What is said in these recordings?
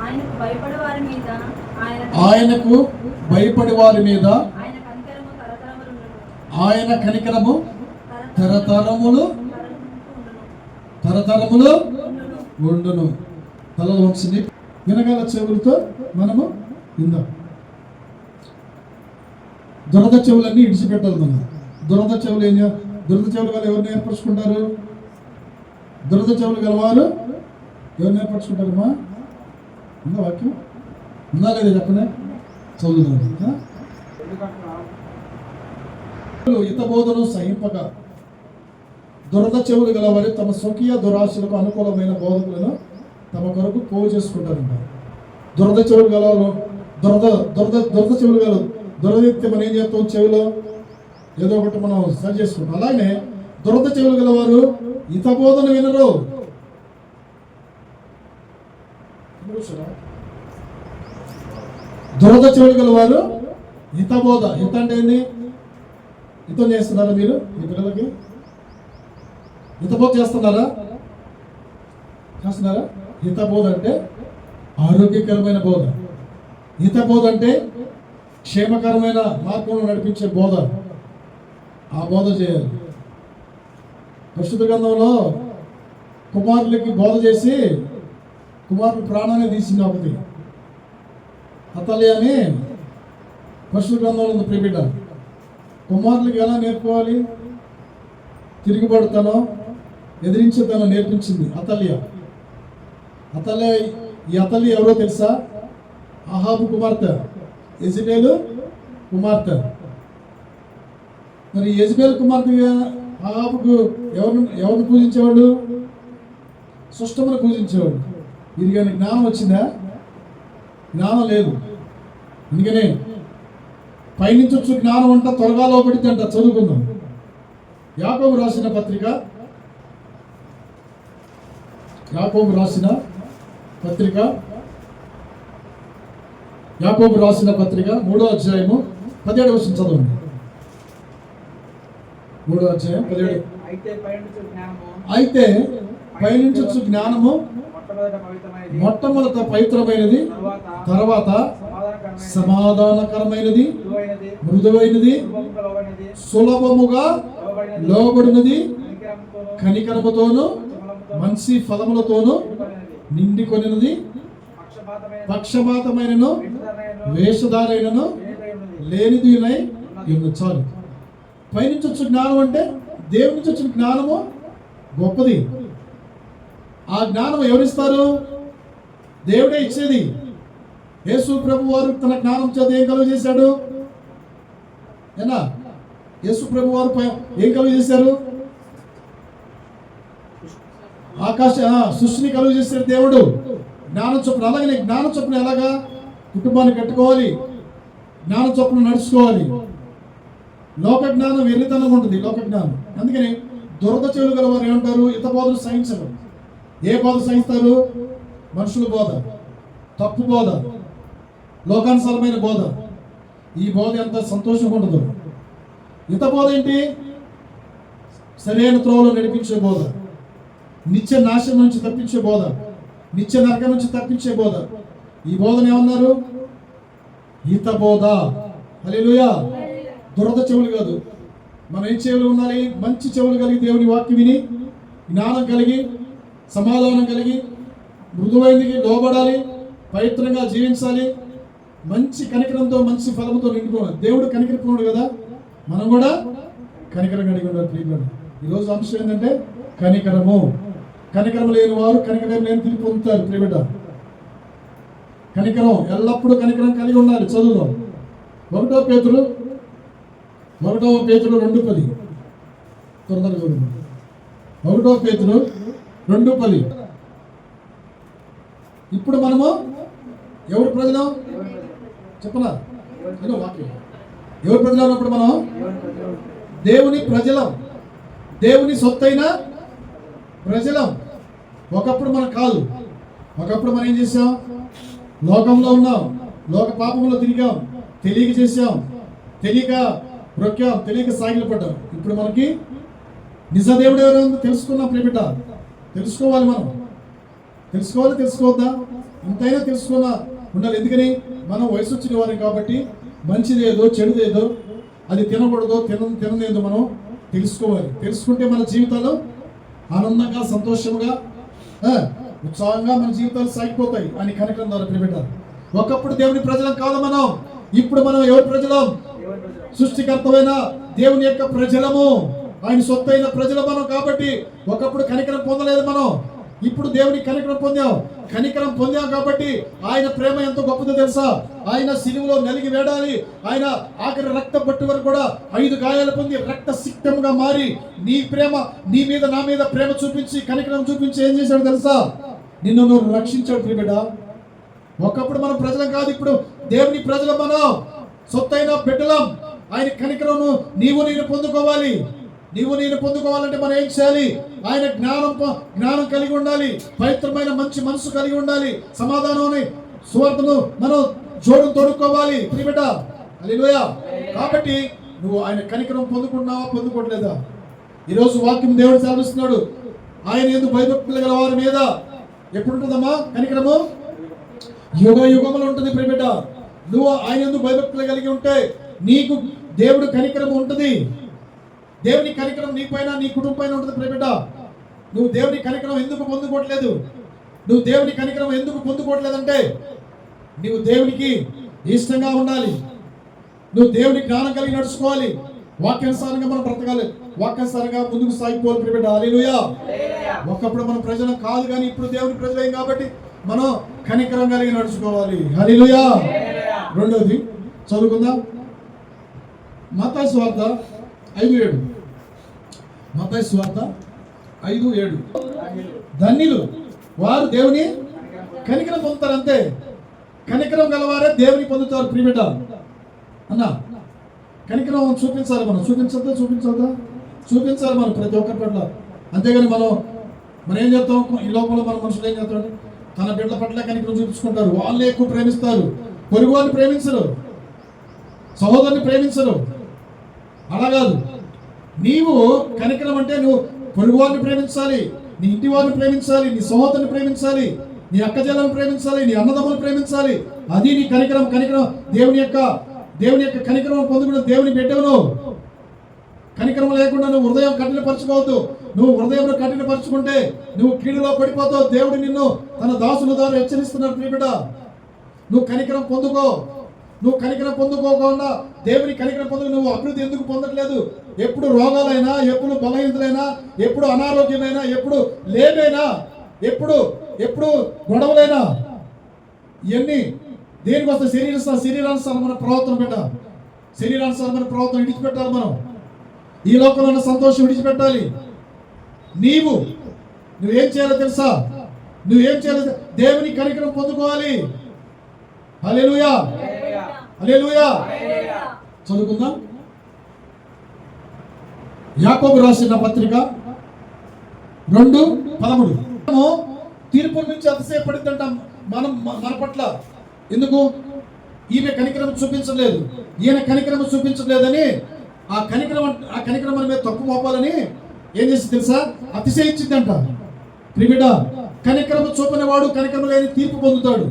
ఆయనకు భయపడి వారి మీద ఆయన కనికరము తరతరములు ఉండును. తలలో వంచింది వినగల చెవులతో మనము విందాం. దురద చెవులన్నీ ఇడిచిపెట్టాలి. మనం దురద చెవులు దురద చెవులు గల ఎవరిని ఏర్పరచుకుంటారు? దురద చెవులు గలవారు ఎవరిని ఏర్పరచుకుంటారమ్మా? ఉందా వాక్యం? ఉందా లేదా చెప్పండి, చదువుదాం. హితబోధను సహింపక దురద చెవులు గలవారు తమ స్వకీయ దురాశలకు అనుకూలమైన బోధకులను తమ కొరకు పోగు చేసుకుంటారంట. దురద చెవులు గలవారు దురద చెవులు గల దురదృత్యం మనం ఏం చేస్తాం? చెవిలో ఏదో ఒకటి మనం సరి చేసుకుంటాం. అలాగే దురద చెవులు గలవారు హితబోధన వినరు. దురద చెవులు గలవారు హితబోధ. హిత అంటే ఏంది? హితం చేస్తున్నారా మీరు మీ పిల్లలకి? హితబోధ చేస్తున్నారా? హితబోధ అంటే ఆరోగ్యకరమైన బోధ. హితబోధ అంటే క్షేమకరమైన మార్గంలో నడిపించే బోధ. ఆ బోధ చేయాలి. పరిశుద్ధ గ్రంథంలో కుమారులకి బోధ చేసి కుమారుడు ప్రాణాన్ని తీసింది ఒకటి. అతల్య అని పరిశుద్ధ గ్రంథంలో ఉంది. ప్రియబిడ్డ, కుమారులకి ఎలా నేర్పుకోవాలి? తిరుగుబడుతానో ఎదిరించేతనో నేర్పించింది అతల్య. ఈ అతల్య ఎవరో తెలుసా? అహాబు కుమార్తె, యెజబెలు కుమార్తె. మరి యెజబెలు కుమార్తె అహాబుకు ఎవరిని పూజించేవాడు? సృష్టమును పూజించేవాడు. ఇది కానీ జ్ఞానం వచ్చిందా? జ్ఞానం లేదు. అందుకనే పైనుంచి వచ్చి జ్ఞానం అంట త్వరగా లోపడితే అంట. చదువుకుందాం. యాకోబు రాసిన పత్రిక 3వ అధ్యాయము 17వ వచనం చదవండి. 3వ అధ్యాయం 17. అయితే పైనుంచి వచ్చి జ్ఞానము మొట్టమొదట పవిత్రమైనది, తర్వాత సమాధానకరమైనది, మృదువైనది, సులభముగా లోబడినది, కనికరముతోను మంచి ఫలములతోను నిండికొనినది, పక్షపాతమైనను వేషధారైనను లేనిదినై ఇవ్వ. చాలు. పైనుంచి వచ్చిన జ్ఞానం అంటే దేవుని నుంచి వచ్చిన జ్ఞానము గొప్పది. ఆ జ్ఞానం ఎవరిస్తారు? దేవుడే ఇచ్చేది. యేసు ప్రభు వారు తన జ్ఞానం చేత ఏం కలుగు చేశాడు? యేసు ప్రభు వారు ఏం కలుగు చేశారు? ఆకాశ సృష్టిని కలుగు చేశాడు దేవుడు జ్ఞానం చొప్పున. అలాగే జ్ఞానం చొప్పున ఎలాగా కుటుంబాన్ని కట్టుకోవాలి, జ్ఞానం చొప్పున నడుచుకోవాలి. లోక జ్ఞానం వెర్రితనం ఉంటుంది. లోక జ్ఞానం. అందుకని దురద చెవులు గల వారు ఏమంటారు? హిత బోధను సహించరు. ఏ బోధ సహిస్తారు? మనుషుల బోధ, తప్పు బోధ, లోకానుసారమైన బోధ. ఈ బోధ ఎంత సంతోషంగా ఉండదు. హిత బోధ ఏంటి? సరైన త్రోవలో నడిపించే బోధ, నిత్య నాశనం నుంచి తప్పించే బోధ, నిత్య నరకం నుంచి తప్పించే బోధ. ఈ బోధను ఏమన్నారు? హిత బోధ. హల్లెలూయా. దురద చెవులు కాదు. మనం ఏం చెవులు ఉండాలి? మంచి చెవులు కలిగి దేవుని వాక్యం విని జ్ఞానం కలిగి సమాధానం కలిగి మృదువైనదికి లోబడాలి, పవిత్రంగా జీవించాలి, మంచి కనికరంతో మంచి ఫలముతో నిండుకోవాలి. దేవుడు కనికరిపోడు కదా, మనం కూడా కనికరం కలిగి ఉండాలి. ప్రియమైన ఈరోజు అంశం ఏంటంటే కనికరము. కనికరం లేని వారు కనికరం లేని తిరిగి పొందుతారు. ప్రియబిడ్డ, కనికరం ఎల్లప్పుడూ కనికరం కలిగి ఉండాలి. చదువుదాం. 1 పేతురు 2:10. తొందరగా చదువు. 1 పేతురు 2:10. ఇప్పుడు మనము ఎవరి ప్రజలం చెప్పనా? వాక్యం ఎవరి ప్రజలు అన్నప్పుడు మనం దేవుని ప్రజలం, దేవుని సొత్తైన ప్రజలం. ఒకప్పుడు మనం కాదు. ఒకప్పుడు మనం ఏం చేసాం? లోకంలో ఉన్నాం, లోక పాపంలో తిరిగాం, తెలియక చేసాం, తెలియక బ్రొక్కాం, తెలియక సాగిలు పడ్డాం. ఇప్పుడు మనకి నిజ దేవుడు ఎవరో తెలుసుకున్నాం. ప్రియబిడ్డ, తెలుసుకోవాలి. మనం తెలుసుకోవాలి. తెలుసుకోవద్దా? ఇంతైనా తెలుసుకున్న ఉండాలి. ఎందుకని మనం వయసు వచ్చిన వారం కాబట్టి మంచిదేదో చెడుదేదో అది తినకూడదో తినదేదో మనం తెలుసుకోవాలి. తెలుసుకుంటే మన జీవితాలు ఆనందంగా సంతోషంగా ఉత్సాహంగా మన జీవితాలు సాగిపోతాయి అని కనికరం ద్వారా ప్రియబిడ్డారు. ఒకప్పుడు దేవుని ప్రజలం కాదు మనం, ఇప్పుడు మనం ఎవరి ప్రజలం? సృష్టికర్తమైన దేవుని యొక్క ప్రజలము, ఆయన సొత్తైన ప్రజలు మనం. కాబట్టి ఒకప్పుడు కనికరం పొందలేదు మనం, ఇప్పుడు దేవుని కనికరం పొందాం. కనికరం పొందాం కాబట్టి ఆయన ప్రేమ ఎంతో గొప్పదో తెలుసా? ఆయన సిలువలో నలిగి వేడాలి, ఆయన ఆఖరి రక్త పట్టు వరకు కూడా 5 గాయాలు పొంది రక్త సిక్తంగా మారి నీ ప్రేమ, నీ మీద నా మీద ప్రేమ చూపించి కనికరం చూపించి ఏం చేశాడు తెలుసా? నిన్ను నువ్వు రక్షించాడు ప్రియబిడ్డ. ఒకప్పుడు మనం ప్రజలం కాదు, ఇప్పుడు దేవుని ప్రజలు మనం, సొత్తైన బిడ్డలం. ఆయన కనికరం నీవు నేను పొందుకోవాలి. నీవు నేను పొందుకోవాలంటే మనం ఏం చేయాలి? ఆయన జ్ఞానం కలిగి ఉండాలి, పవిత్రమైన మంచి మనసు కలిగి ఉండాలి, సమాధానం సువార్తను మనం జోడును తోడుకోవాలి ప్రియబిడ్డ. హల్లెలూయా. కాబట్టి నువ్వు ఆయన కనికరం పొందుకున్నావా, పొందుకోవట్లేదా? ఈరోజు వాక్యం దేవుడు సెలవిస్తున్నాడు, ఆయన ఎందుకు భయభక్తులు గల వారి మీద ఎప్పుడు ఉంటుందమ్మా కనికరము? యుగ యుగములు ఉంటుంది ప్రియబిడ్డ. నువ్వు ఆయన ఎందుకు భయభక్తులు కలిగి ఉంటే నీకు దేవుడు కనికరం ఉంటుంది. దేవుని కనికరం నీ పైన, నీ కుటుంబం పైన ఉంటుంది ప్రియబిడ్డ. నువ్వు దేవుని కనికరం ఎందుకు పొందుకోవట్లేదు? నువ్వు దేవుని కనికరం ఎందుకు పొందుకోవట్లేదంటే నువ్వు దేవునికి ఇష్టంగా ఉండాలి, నువ్వు దేవుని జ్ఞానం కలిగి నడుచుకోవాలి, వాక్యానుసారంగా మనం బ్రతకాలి, వాక్యానుసారంగా ముందుకు సాగిపోవాలి ప్రియబిడ్డ. హల్లెలూయా. ఒకప్పుడు మనం ప్రజలం కాదు కానీ ఇప్పుడు దేవుని ప్రజలేం కాబట్టి మనం కనికరం కలిగి నడుచుకోవాలి. హల్లెలూయా. రెండోది చదువుకుందాం, మత్తయి సువార్త 5:7. మత్తయి సువార్త 5:7. ధన్యులు వారు దేవుని కనికరం పొందుతారు. అంతే, కనికరం గలవారే దేవుని పొందుతారు ప్రియబిడ్డ. అన్న కనికరం చూపించాలి మనం. చూపించాలి మనం ప్రతి ఒక్కరి పట్ల. అంతేగాని మనం ఏం చేస్తాం? ఈ లోపల మన మనుషులు ఏం చేస్తాడు? తన బిడ్డల పట్ల కనికరం చూపించుకుంటారు. వాళ్ళే ఎక్కువ ప్రేమిస్తారు, పొరుగు వారిని ప్రేమించరు, సహోదరుని ప్రేమించరు. అలా కాదు. నీవు కనికరం అంటే నువ్వు పొరుగు వారిని ప్రేమించాలి, నీ ఇంటి వారిని ప్రేమించాలి, నీ సహోదరుని ప్రేమించాలి, నీ అక్కజలను ప్రేమించాలి, నీ అన్నదమ్ములు ప్రేమించాలి. అది నీ కనికరం. దేవుని యొక్క కనికరం పొందుకున్న దేవుని బిడ్డను. కనికరం లేకుండా నువ్వు హృదయం కఠినపరచుకోవద్దు. నువ్వు హృదయంలో కఠినపరచుకుంటే నువ్వు కీడులో పడిపోతావు. దేవుడు నిన్ను తన దాసుల ద్వారా హెచ్చరిస్తున్నాడు ప్రియబిడ్డ. నువ్వు కనికరం పొందుకో. నువ్వు కనికరం పొందుకోకుండా దేవుని కనికరం పొందుకు నువ్వు అభివృద్ధి ఎందుకు పొందట్లేదు? ఎప్పుడు రోగాలైనా, ఎప్పుడు బలహీనతలైనా, ఎప్పుడు అనారోగ్యమైనా, ఎప్పుడు లేమైనా, ఎప్పుడు గొడవలైనా, ఇవన్నీ దేనికి వస్తే శరీరానుసారమైన ప్రవర్తన బిడ్డ. శరీరానుసారమైన ప్రవర్తన విడిచిపెట్టాలి మనం. ఈ లోకంలో ఉన్న సంతోషం విడిచిపెట్టాలి. నువ్వేం చేయాలో తెలుసా? దేవుని కనికరం పొందుకోవాలి. హల్లెలూయా. హల్లెలూయా. చదువుకుందాం, యాకోబు రాసిన పత్రిక 2:13. తీర్పు నుంచి అతిశయపడిందంట మన పట్ల. ఎందుకు? ఈమె కనికరం చూపించలేదు, ఈయన కనికరం చూపించలేదని ఆ కనికరం మన మీద తప్పు మోపాలని ఏం చేసి తెలుసా? అతిశయించిందంట. ప్రియబిడ్డ, కనికరం చూపని వాడు కనికరం లేని తీర్పు పొందుతాడు.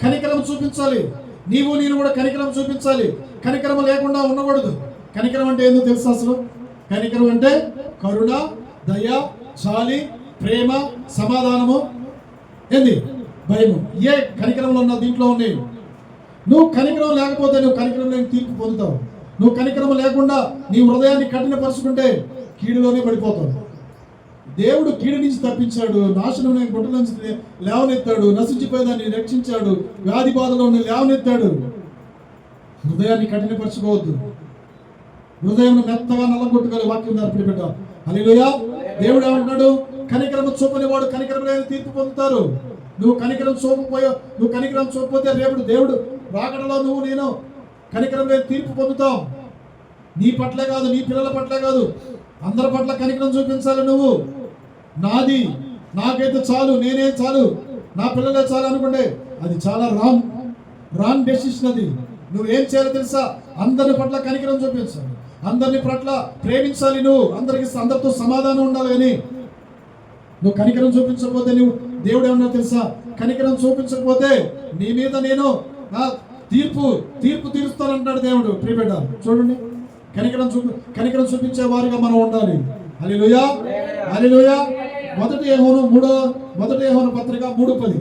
కనికరం చూపించాలి. నీవు నేను కూడా కనికరం చూపించాలి. కనికరం లేకుండా ఉండకూడదు. కనికరం అంటే ఏందో తెలుసా? అసలు కనికరం అంటే కరుణ, దయ, జాలి, ప్రేమ, సమాధానము, ఏంది భయము. ఏ కనికరంలో ఉన్న దీంట్లో ఉన్నాయి. నువ్వు కనికరం లేకపోతే నువ్వు కనికరం లేని తీర్పు పొందుతావు. నువ్వు కనికరం లేకుండా నీ హృదయాన్ని కఠినపరుచుకుంటే కీడులోనే పడిపోతావు. దేవుడు కీడు నుంచి తప్పించాడు, నాశనం గుంట నుంచి లేవనెత్తాడు, నశించిపోయేదాన్ని రక్షించాడు, వ్యాధి బాధలో లేవనెత్తాడు. హృదయాన్ని కఠినపరచుకోవద్దు. హృదయం మెత్తగా నల్లగొట్టుకోవాలి. వాక్యం ప్రియబిడ్డ. హల్లెలూయా. దేవుడు ఏమంటున్నాడు? కనికరం చూపని వాడు కనికరం లేని తీర్పు పొందుతారు. నువ్వు కనికరం చూపకపోతే రేపు దేవుడు రాకడలో నువ్వు నేను కనికరం లేని తీర్పు పొందుతావు. నీ పట్లే కాదు, నీ పిల్లల పట్లే కాదు, అందరి పట్ల కనికరం చూపించాలి. నువ్వు నాకైతే చాలు, నేనే చాలు, నా పిల్లలే చాలు అనుకుంటే అది చాలా రాంగ్ డెసిషన్. అది నువ్వేం చేయాలో తెలుసా? అందరి పట్ల కనికరం చూపించాలి, అందరిని పట్ల ప్రేమించాలి. నువ్వు అందరితో సమాధానం ఉండాలి. కానీ నువ్వు కనికరం చూపించకపోతే దేవుడు ఏమన్నా తెలుసా, కనికరం చూపించకపోతే నీ మీద నేను తీర్పు తీరుస్తానంటాడు దేవుడు. ప్రియబిడ్డ చూడండి, కనికరం చూపించే వారిగా మనం ఉండాలి. హల్లెలూయా, హల్లెలూయా. మొదటి యోహాను పత్రిక 3:10.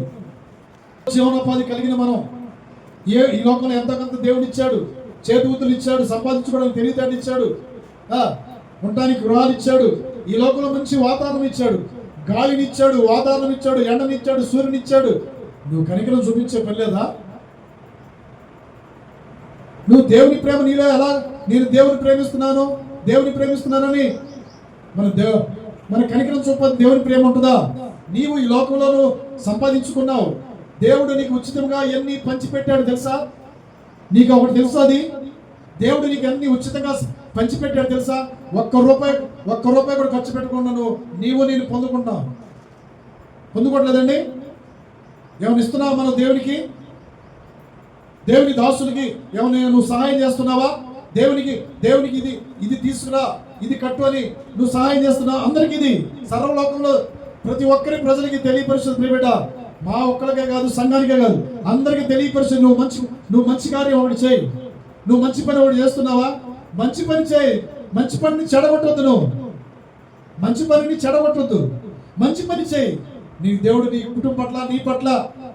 జీవనోపాధి కలిగిన మనం ఈ లోకంలో ఎంతకంత దేవుడు ఇచ్చాడు, చేతులు ఇచ్చాడు, సంపాదించుకోవడానికి తెలివితేటలు ఇచ్చాడు, ఉండడానికి గృహాలు ఇచ్చాడు, ఈ లోకంలో మంచి వాతావరణం ఇచ్చాడు, గాలిని ఇచ్చాడు, వాతావరణం ఇచ్చాడు, ఎండని ఇచ్చాడు, సూర్యుని ఇచ్చాడు. నువ్వు కనికరం చూపించే పని లేదా? నువ్వు దేవుని ప్రేమ నీలో ఎలా, నేను దేవుని ప్రేమిస్తున్నానని మన కనికరం చూప దేవుని ప్రేమ ఉంటుందా? నీవు ఈ లోకంలో సంపాదించుకున్నావు, దేవుడు నీకు ఉచితంగా ఎన్ని పంచిపెట్టాడు తెలుసా? నీకు ఒకటి తెలుసా? అది దేవుడు నీకు అన్ని ఉచితంగా పంచిపెట్టాడు తెలుసా? ఒక్క రూపాయి కూడా ఖర్చు పెట్టకుండా నేను పొందుకోవట్లేదండి. ఏమైనా ఇస్తున్నావా మనం దేవునికి? దేవుని దాసునికి ఏమైనా నువ్వు సహాయం చేస్తున్నావా? దేవునికి ఇది తీసుకురా, ఇది కట్టు అని నువ్వు సహాయం చేస్తున్నావు. అందరికి ఇది సర్వలోకంలో ప్రతి ఒక్కరి ప్రజలకి తెలియపరిచేది ప్రియబిడ్డ. మా ఒక్కరికే కాదు, సంఘానికే కాదు, అందరికీ తెలియపరిచేది. నువ్వు మంచి కార్యం ఒకటి చేయి. నువ్వు మంచి పని ఒకటి చేస్తున్నావా? మంచి పని చేయి. మంచి పనిని చెడగొట్టొద్దు. నువ్వు మంచి పనిని చెడగొట్టొద్దు. మంచి పని చేయి. నీ దేవుడు నీ కుటుంబం పట్ల, నీ పట్ల,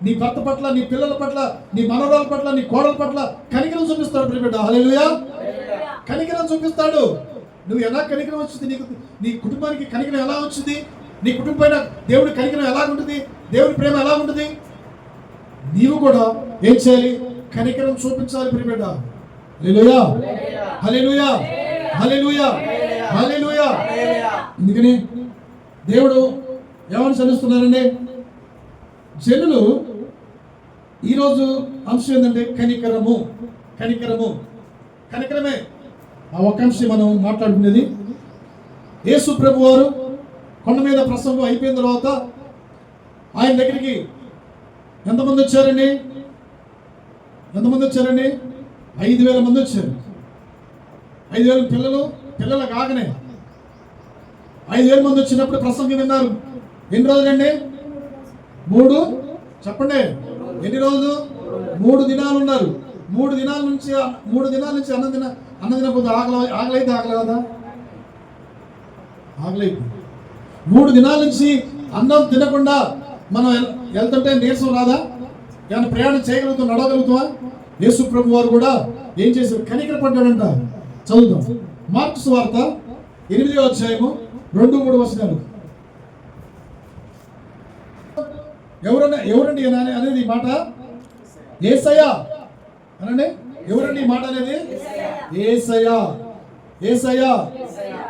నీ భర్త పట్ల, నీ పిల్లల పట్ల, నీ మనవరాల పట్ల, నీ కోడల పట్ల కనికరం చూపిస్తాడు ప్రియబిడ్డ. హల్లెలూయా, కనికరం చూపిస్తాడు. నువ్వు ఎలా కనికరం వచ్చింది? నీ కుటుంబానికి కనికరం ఎలా వచ్చింది? నీ కుటుంబం పైన దేవుడి కనికరం ఎలా ఉంటుంది? దేవుడి ప్రేమ ఎలా ఉంటుంది? నీవు కూడా ఏం చేయాలి? కనికరం చూపించాలి ప్రియబిడ్డ. హల్లెలూయా, హల్లెలూయా, హల్లెలూయా, హల్లెలూయా. అందుకని దేవుడు ఏమని చదివిస్తున్నారండి? జనులు ఈరోజు అంశం ఏంటంటే కనికరమే. ఆ ఒక్క అంశం మనం మాట్లాడుకునేది. యేసు ప్రభు వారు కొండ మీద ప్రసంగం అయిపోయిన తర్వాత ఆయన దగ్గరికి ఎంతమంది వచ్చారండి? 5,000 మంది వచ్చారు. 5,000 పిల్లలు కాకనే 5,000 మంది వచ్చినప్పుడు ప్రసంగం విన్నారు. ఎన్ని రోజులండి? 3. చెప్పండి, ఎన్ని రోజులు? 3 దినాలు ఉన్నారు. 3 దినాల నుంచి అన్నం తినకపోతే ఆకలి కదా? ఆకలి. 3 దినాల నుంచి అన్నం తినకుండా మనం వెళ్తుంటే నీరసం రాదా? ఏమైనా ప్రయాణం చేయగలుగుతాం, నడవగలుగుతామా? యేసు ప్రభు వారు కూడా ఏం చేశారు? కనికరపడ్డాడంట. చదువుతాం. మార్కు సువార్త 8వ అధ్యాయము 2-3 వచనాలు. ఎవరండి అనేది మాట? యేసయ్య అనండి. ఎవరండి ఈ మాట అనేది? యేసయ్య.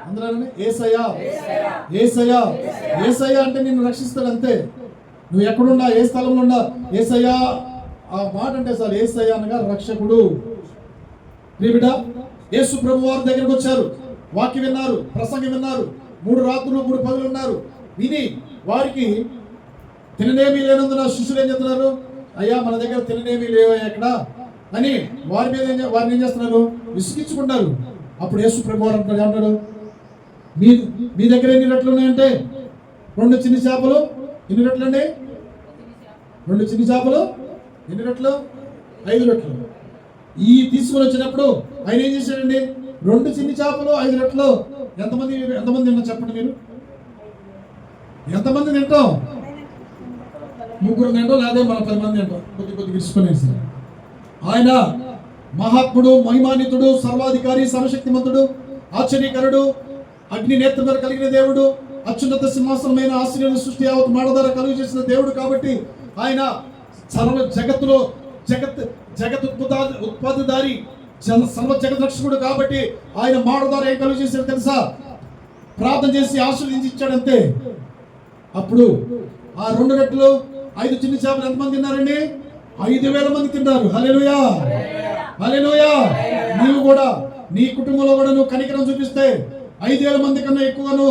అందరూ యేసయ్య అంటే నిన్ను రక్షిస్తాడు అంతే. నువ్వు ఎక్కడున్నా, ఏ స్థలంలో ఉన్నా యేసయ్య ఆ మాట అంటే చాలు. యేసయ్య అనగా రక్షకుడు. ప్రియబిడ్డ, యేసు ప్రభు వారి దగ్గరికి వచ్చారు, వాక్యం విన్నారు, ప్రసంగం విన్నారు. 3 రాత్రులు 3 పగలు ఉన్నారు. విని వారికి తిననేమీ లేనందున శిష్యులు ఏం చెప్తున్నారు? అయ్యా, మన దగ్గర తిననేమీ లేవా ఎక్కడ అని వారిని ఏం చేస్తున్నారు? విసిగించుకుంటారు. అప్పుడు యేసు ప్రభు వారు అంటాడు, మీ దగ్గర ఎన్ని రెట్లు ఉన్నాయంటే 2 చిన్న చేపలు. ఎన్ని రెట్లు అండి? 2 చిన్న చేపలు. ఎన్ని రెట్లు? 5 రెట్లు. ఈ తీసుకొని వచ్చినప్పుడు ఆయన ఏం చేశాడండి? 2 చిన్న చేపలు 5 రెట్లు. ఎంతమంది తిన్నా చెప్పండి మీరు? ఎంతమంది తింటాం? 3 తింటాం, లేదా మన 10 మంది తింటాం. కొద్ది ఇసుకునేసి. ఆయన మహాత్ముడు, మహిమాన్వితుడు, సర్వాధికారి, సర్వశక్తిమంతుడు, ఆశ్చర్యకరుడు, అగ్ని నేత్రధర కలిగిన దేవుడు, అత్యున్నత సింహాసనమైన ఆశ్చర్య సృష్టి యావత్ మాడధార కలుగు చేసిన దేవుడు. కాబట్టి ఆయన జగత్ ఉత్పత్తిదారి, సర్వ జగత్ రక్షకుడు. కాబట్టి ఆయన మాడధార ఏం కలుగు చేశాడు తెలుసా? ప్రార్థన చేసి ఆశీర్వదించి ఇచ్చాడంతే. అప్పుడు ఆ 2 రెట్లు 5 చిన్న చేపలు ఎంతమంది తిన్నారండి? 5,000 మంది తిన్నారు. హల్లెలూయా, హల్లెలూయా. నీవు కూడా నీ కుటుంబంలో కూడా నువ్వు కనికరం చూపిస్తే 5,000 మంది కన్నా ఎక్కువను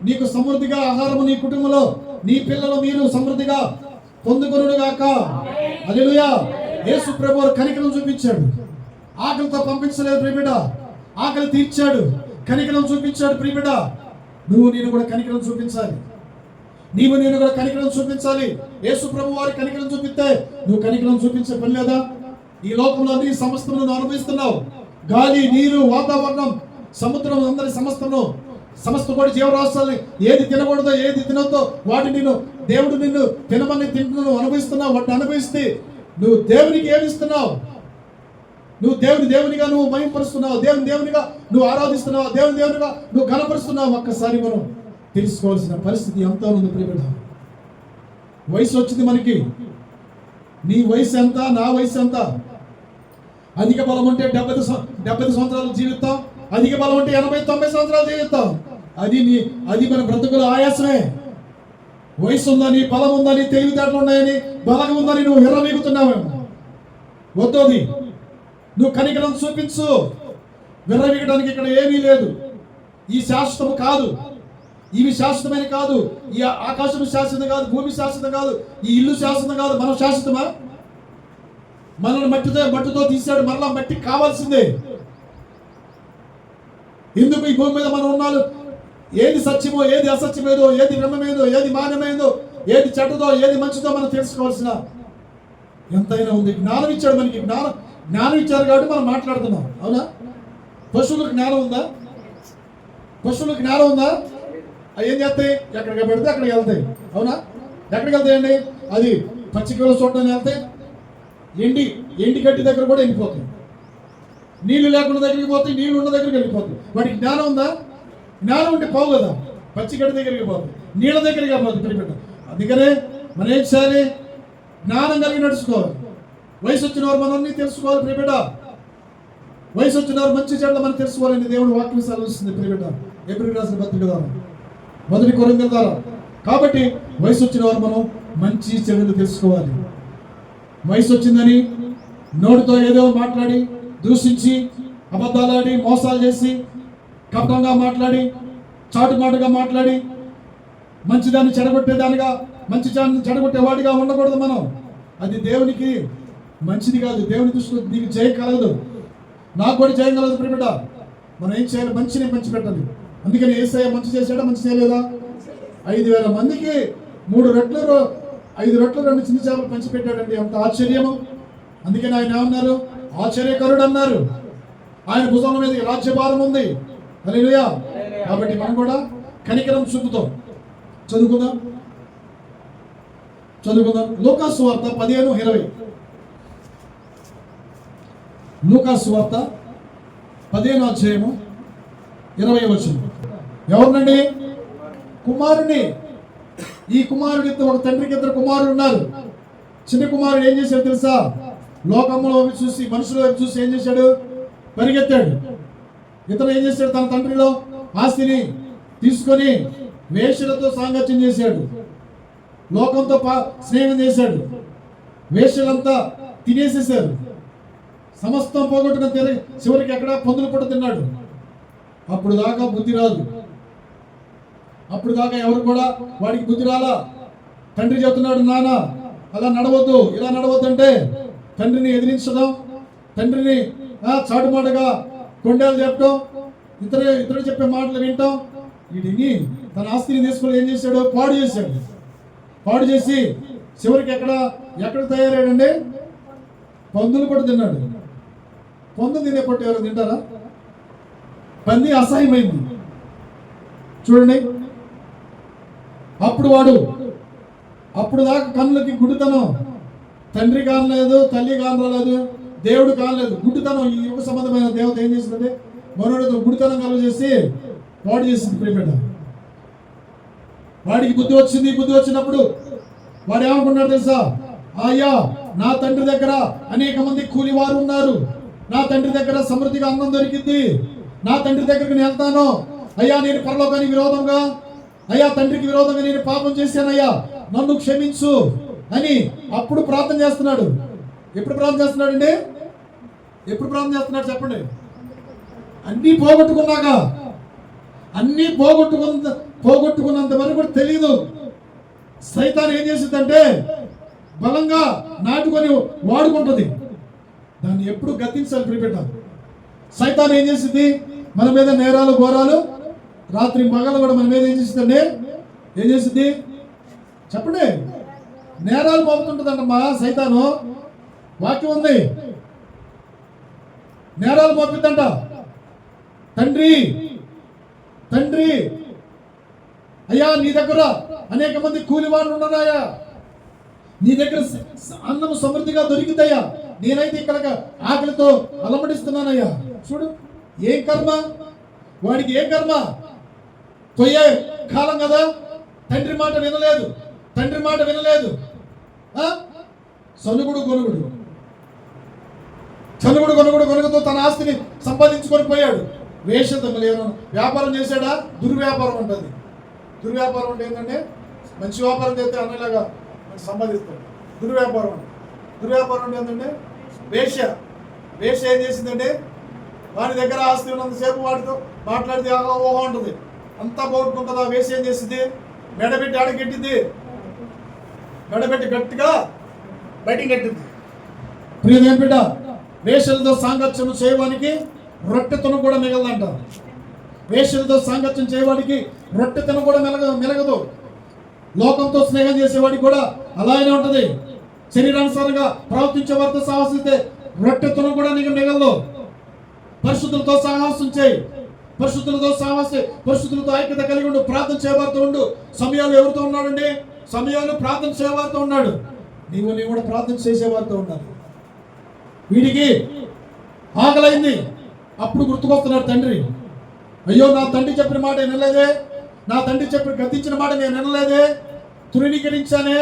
నీకు సమృద్ధిగా ఆహారము నీ కుటుంబంలో, నీ పిల్లలు మీరు సమృద్ధిగా పొందుకొనుగాక. హల్లెలూయా. యేసు ప్రభువు కనికరం చూపించాడు. ఆకలితో పంపించలేదు ప్రియబిడ్డ, ఆకలి తీర్చాడు, కనికరం చూపించాడు ప్రియబిడ్డ. నేను కూడా కనికరం చూపించాలి. నీవు నేను కూడా కనికరం చూపించాలి. యేసు ప్రభు వారి కనికరం చూపిస్తే నువ్వు కనికరం చూపించే పని లేదా? ఈ లోకంలో అన్ని సమస్తను నువ్వు అనుభవిస్తున్నావు. గాలి, నీరు, వాతావరణం, సముద్రం, అందరి సమస్త కూడా జీవరాశాలని ఏది తినకూడదో ఏది తినొద్దో వాటి దేవుడు నిన్ను తినమని తింటున్నావు, అనుభవిస్తున్నావు. వాటిని అనుభవిస్తే నువ్వు దేవునికి ఏమిస్తున్నావు? నువ్వు దేవునిగా నువ్వు మహిమపరుస్తున్నావు, దేవునిగా నువ్వు ఆరాధిస్తున్నావు, దేవునిగా నువ్వు ఘనపరుస్తున్నావు. ఒక్కసారి మనం తెలుసుకోవాల్సిన పరిస్థితి ఎంతో ఉంది ప్రియబిడ్డ. వయసు వచ్చింది మనకి. నీ వయసు ఎంత, నా వయసు ఎంత? అధిక బలం ఉంటే 70 సంవత్సరాలు జీవిస్తాం, అధిక బలం ఉంటే 80-90 సంవత్సరాలు జీవిస్తాం. అది మన బ్రతుకుల ఆయాసమే. వయసు ఉందని, బలం ఉందని, తెలివితేటలు ఉన్నాయని, బలం ఉందని నువ్వు విర్రవీగుతున్నావేమో. వద్దోది. నువ్వు కనికరం చూపించు. విర్రవీగడానికి ఇక్కడ ఏమీ లేదు. ఈ శాశ్వతం కాదు, ఇవి శాశ్వతమైన కాదు. ఈ ఆకాశం శాశ్వతం కాదు, భూమి శాశ్వతం కాదు, ఈ ఇల్లు శాశ్వతం కాదు. మనం శాశ్వతమా? మనల్ని మట్టితో తీశాడు, మరలా మట్టి కావాల్సిందే. ఎందుకు ఈ భూమి మీద మనం ఉన్నాడు? ఏది సత్యమో, ఏది అసత్యమేదో, ఏది బ్రహ్మమేదో, ఏది మాన్యమైందో, ఏది చెడ్డదో, ఏది మంచిదో మనం తెలుసుకోవాల్సిన ఎంతైనా ఉంది. జ్ఞానం ఇచ్చాడు మనకి. జ్ఞానం ఇచ్చారు కాబట్టి మనం మాట్లాడుతున్నాం. అవునా? పశువులకు జ్ఞానం ఉందా? పశువులకు జ్ఞానం ఉందా? అవి ఏం చేస్తాయి? ఎక్కడికి పెడితే అక్కడికి వెళ్తాయి. అవునా? ఎక్కడికి వెళ్తాయండి? అది పచ్చికలు చూడడానికి వెళ్తాయి, ఎండి గడ్డి దగ్గర కూడా వెళ్ళిపోతాయి. నీళ్లు లేకుండా దగ్గరికి పోతాయి, నీళ్లు ఉన్న దగ్గరికి వెళ్ళిపోతాయి. వాటికి జ్ఞానం ఉందా? జ్ఞానం ఉంటే పోవు కదా. పచ్చిగడ్డి దగ్గరికి పోతుంది, నీళ్ళ దగ్గరికి పోతుంది ప్రియబిడ్డ. అందుకనే మనం ఏం చేయాలి? జ్ఞానం కలిగి నడుచుకోవాలి. వయసు వచ్చిన వారు మనల్ని తెలుసుకోవాలి ప్రియబిడ్డ. వయసు వచ్చిన వారు మంచి చెడ్డ మనం తెలుసుకోవాలని దేవుడు వాక్యం సెలవిస్తుంది ప్రియబిడ్డ. ఏప్రిల్ రాసిన పత్రిక ద్వారా, 1 కొరింథీయుల ద్వారా. కాబట్టి వయసు వచ్చిన వారు మనం మంచి చెడులు తెలుసుకోవాలి. వయసు వచ్చిందని నోటితో ఏదో మాట్లాడి, దూషించి, అబద్ధాలాడి, మోసాలు చేసి, కపటంగా మాట్లాడి, చాటుమాటుగా మాట్లాడి, మంచిదాన్ని చెడగొట్టేదానిగా, మంచి చెడగొట్టేవాడిగా ఉండకూడదు మనం. అది దేవునికి మంచిది కాదు. దేవుని దృష్టిలో నీకు జయం కలగదు, నాకు కూడా జయం కలగదు ప్రియబిడ్డ. మనం ఏం చేయాలి? మంచిని పంచి పెట్టాలి. అందుకని యేసయ్య మంచి చేశాడా, మంచి చేయలేదా? 5,000 మందికి 3 రొట్టెలు 5 రొట్టెలు 2 చిన్న చేపలు పంచిపెట్టాడండి. అంత ఆశ్చర్యము. అందుకని ఆయన ఏమన్నారు? ఆశ్చర్యకరుడు అన్నారు. ఆయన భుజం మీద రాజ్యభారం ఉంది. హల్లెలూయా. కాబట్టి మనం కూడా కనికరం చూపుతాం. చదువుకుందాం. లూకా సువార్త 15:20. లూకా సువార్త 15వ అధ్యాయము 20వ వచనం. ఎవరినండి? కుమారుని. ఈ కుమారుడి ఒక తండ్రికి 2 కుమారులు ఉన్నారు. చిన్న కుమారుడు ఏం చేశాడు తెలుసా? లోకంలో వైపు చూసి, మనుషుల వైపు చూసి ఏం చేశాడు? పరిగెత్తాడు. ఇతను ఏం చేశాడు? తన తండ్రిలో ఆస్తిని తీసుకొని వేశ్యలతో సాంగత్యం చేశాడు, లోకంతో స్నేహం చేశాడు. వేశ్యలంతా తినేసేశారు, సమస్తం పోగొట్టుకుని చివరికి ఎక్కడ పందులు పట్టు తిన్నాడు. అప్పుడు దాకా బుద్ధి రాదు. అప్పుడు దాకా ఎవరు కూడా వాడికి బుద్ధి రాలా. తండ్రి చెబుతున్నాడు, నాన్న అలా నడవద్దు, ఇలా నడవద్దు అంటే తండ్రిని ఎదిరించడం, తండ్రిని చాటుమాటగా కొండలు చెప్పడం, ఇతరులు చెప్పే మాటలు వింటాం. వీటిని తన ఆస్తిని తీసుకొని ఏం చేశాడు? పాడు చేశాడు. పాడు చేసి చివరికి ఎక్కడ తయారయ్యాడండి? పందులు పట్టు తిన్నాడు. పందు తినే పట్టు ఎవరు తింటారా? పంది అసహ్యమైంది చూడండి. అప్పుడు దాకా కన్నులకి గుడ్డితనం, తండ్రి కానలేదు, తల్లి కానలేదు, దేవుడు కానలేదు. గుడ్డితనం. ఈ యుగ సంబంధమైన దేవత ఏం చేసిందంటే మరొకటి గుడ్డితనం కలుగు చేసి పాడు చేసింది ప్రియబిడ్డ. వాడికి బుద్ధి వచ్చింది. బుద్ధి వచ్చినప్పుడు వాడు ఏమనుకున్నాడు తెలుసా? అయ్యా, నా తండ్రి దగ్గర అనేక మంది కూలివారు ఉన్నారు, నా తండ్రి దగ్గర సమృద్ధిగా అన్నం దొరికింది, నా తండ్రి దగ్గరికి నేను వెళ్తాను. అయ్యా, నేను పరలోకానికి విరోధంగా, అయ్యా తండ్రికి విరోధంగా నేను పాపం చేశానయ్యా, నన్ను క్షమించు అని అప్పుడు ప్రార్థన చేస్తున్నాడు. ఎప్పుడు ప్రార్థన చేస్తున్నాడండి? ఎప్పుడు ప్రార్థన చేస్తున్నాడు చెప్పండి? అన్నీ పోగొట్టుకున్నాక. అన్నీ పోగొట్టుకున్నంత వరకు కూడా తెలియదు. సైతాన్ ఏం చేసిందంటే బలంగా నాటుకొని వాడుకుంటుంది. దాన్ని ఎప్పుడు గద్దించాలి ప్రియబిడ్డ. సైతాన్ ఏం చేసింది? మన మీద నేరాలు ఘోరాలు రాత్రి పగలు కూడా మన మీద ఏం చేసిందండి? ఏం చేసింది? చెప్పండి. నేరాలు మోపుతుంటుందంటమ్మా సైతాను. వాక్యం ఉంది, నేరాలు మోపిద్దంట. తండ్రి తండ్రి అయ్యా, నీ దగ్గర అనేక మంది కూలి వాళ్ళు ఉన్నారయ్యా, నీ దగ్గర అన్నం సమృద్ధిగా దొరికిందయ్యా, నేనైతే ఇక్కడ ఆకలితో అలమటిస్తున్నానయ్యా. చూడు ఏం కర్మ వాడికి, ఏం కర్మ. పోయే కాలం కదా, తండ్రి మాట వినలేదు, తండ్రి మాట వినలేదు. సనుగుడు గొనుగుడు, చనుగుడు గొనుగుడు గొనుగుతో తన ఆస్తిని సంపాదించుకొని పోయాడు. వేషతము లేదు, వ్యాపారం చేశాడా, దుర్వ్యాపారం ఉంటుంది. దుర్వ్యాపారం అంటే ఏంటంటే మంచి వ్యాపారం చేస్తే అన్నలాగా సంపాదిస్తాడు. దుర్వ్యాపారం అంటే, దుర్వ్యాపారం అంటే ఏంటంటే వేష. వేష ఏం చేసిందంటే వాడి దగ్గర ఆస్తి ఉన్నంతసేపు వాడితో మాట్లాడితే ఊహ ఉంటుంది, అంతా పోగొట్టుకుంటుంది. ఆ వేష ఏం చేసింది, మెడబెట్టి ఆడగెట్టింది, మెడబెట్టి గట్టిగా బయటికి కట్టింది. ప్రియ బిడ్డ, వేషలతో సాంగత్యం చేయడానికి రొట్టెతను కూడా మిగలదంట. వేషలతో సాంగత్యం చేయవాడికి రొట్టెతను కూడా మెలగదు. లోకంతో స్నేహం చేసేవాడికి కూడా అలానే ఉంటుంది. శరీరానుసారంగా ప్రవర్తించే వారితో సాహసిస్తే రొట్టెతను కూడా నీకు మిగలదు. పరిశుద్ధులతో సాహసం చేయి, పరిశుద్ధులతో సాహసి, పరిశుద్ధులతో ఐక్యత కలిగి ఉండు, ప్రార్థన చేయవారితో ఉండు. సమయాలు ఎవరితో ఉన్నాడండి, సమయాలు ప్రార్థన చేయవారితో ఉన్నాడు. నీవు కూడా ప్రార్థన చేసేవారితో ఉండాలి. వీడికి ఆకలైంది, అప్పుడు గుర్తుకొస్తున్నాడు తండ్రి. అయ్యో, నా తండ్రి చెప్పిన మాట నేను వినలేదే, నా తండ్రి చెప్పిన గద్దించిన మాట నేను వినలేదే, తృణీకరించానే,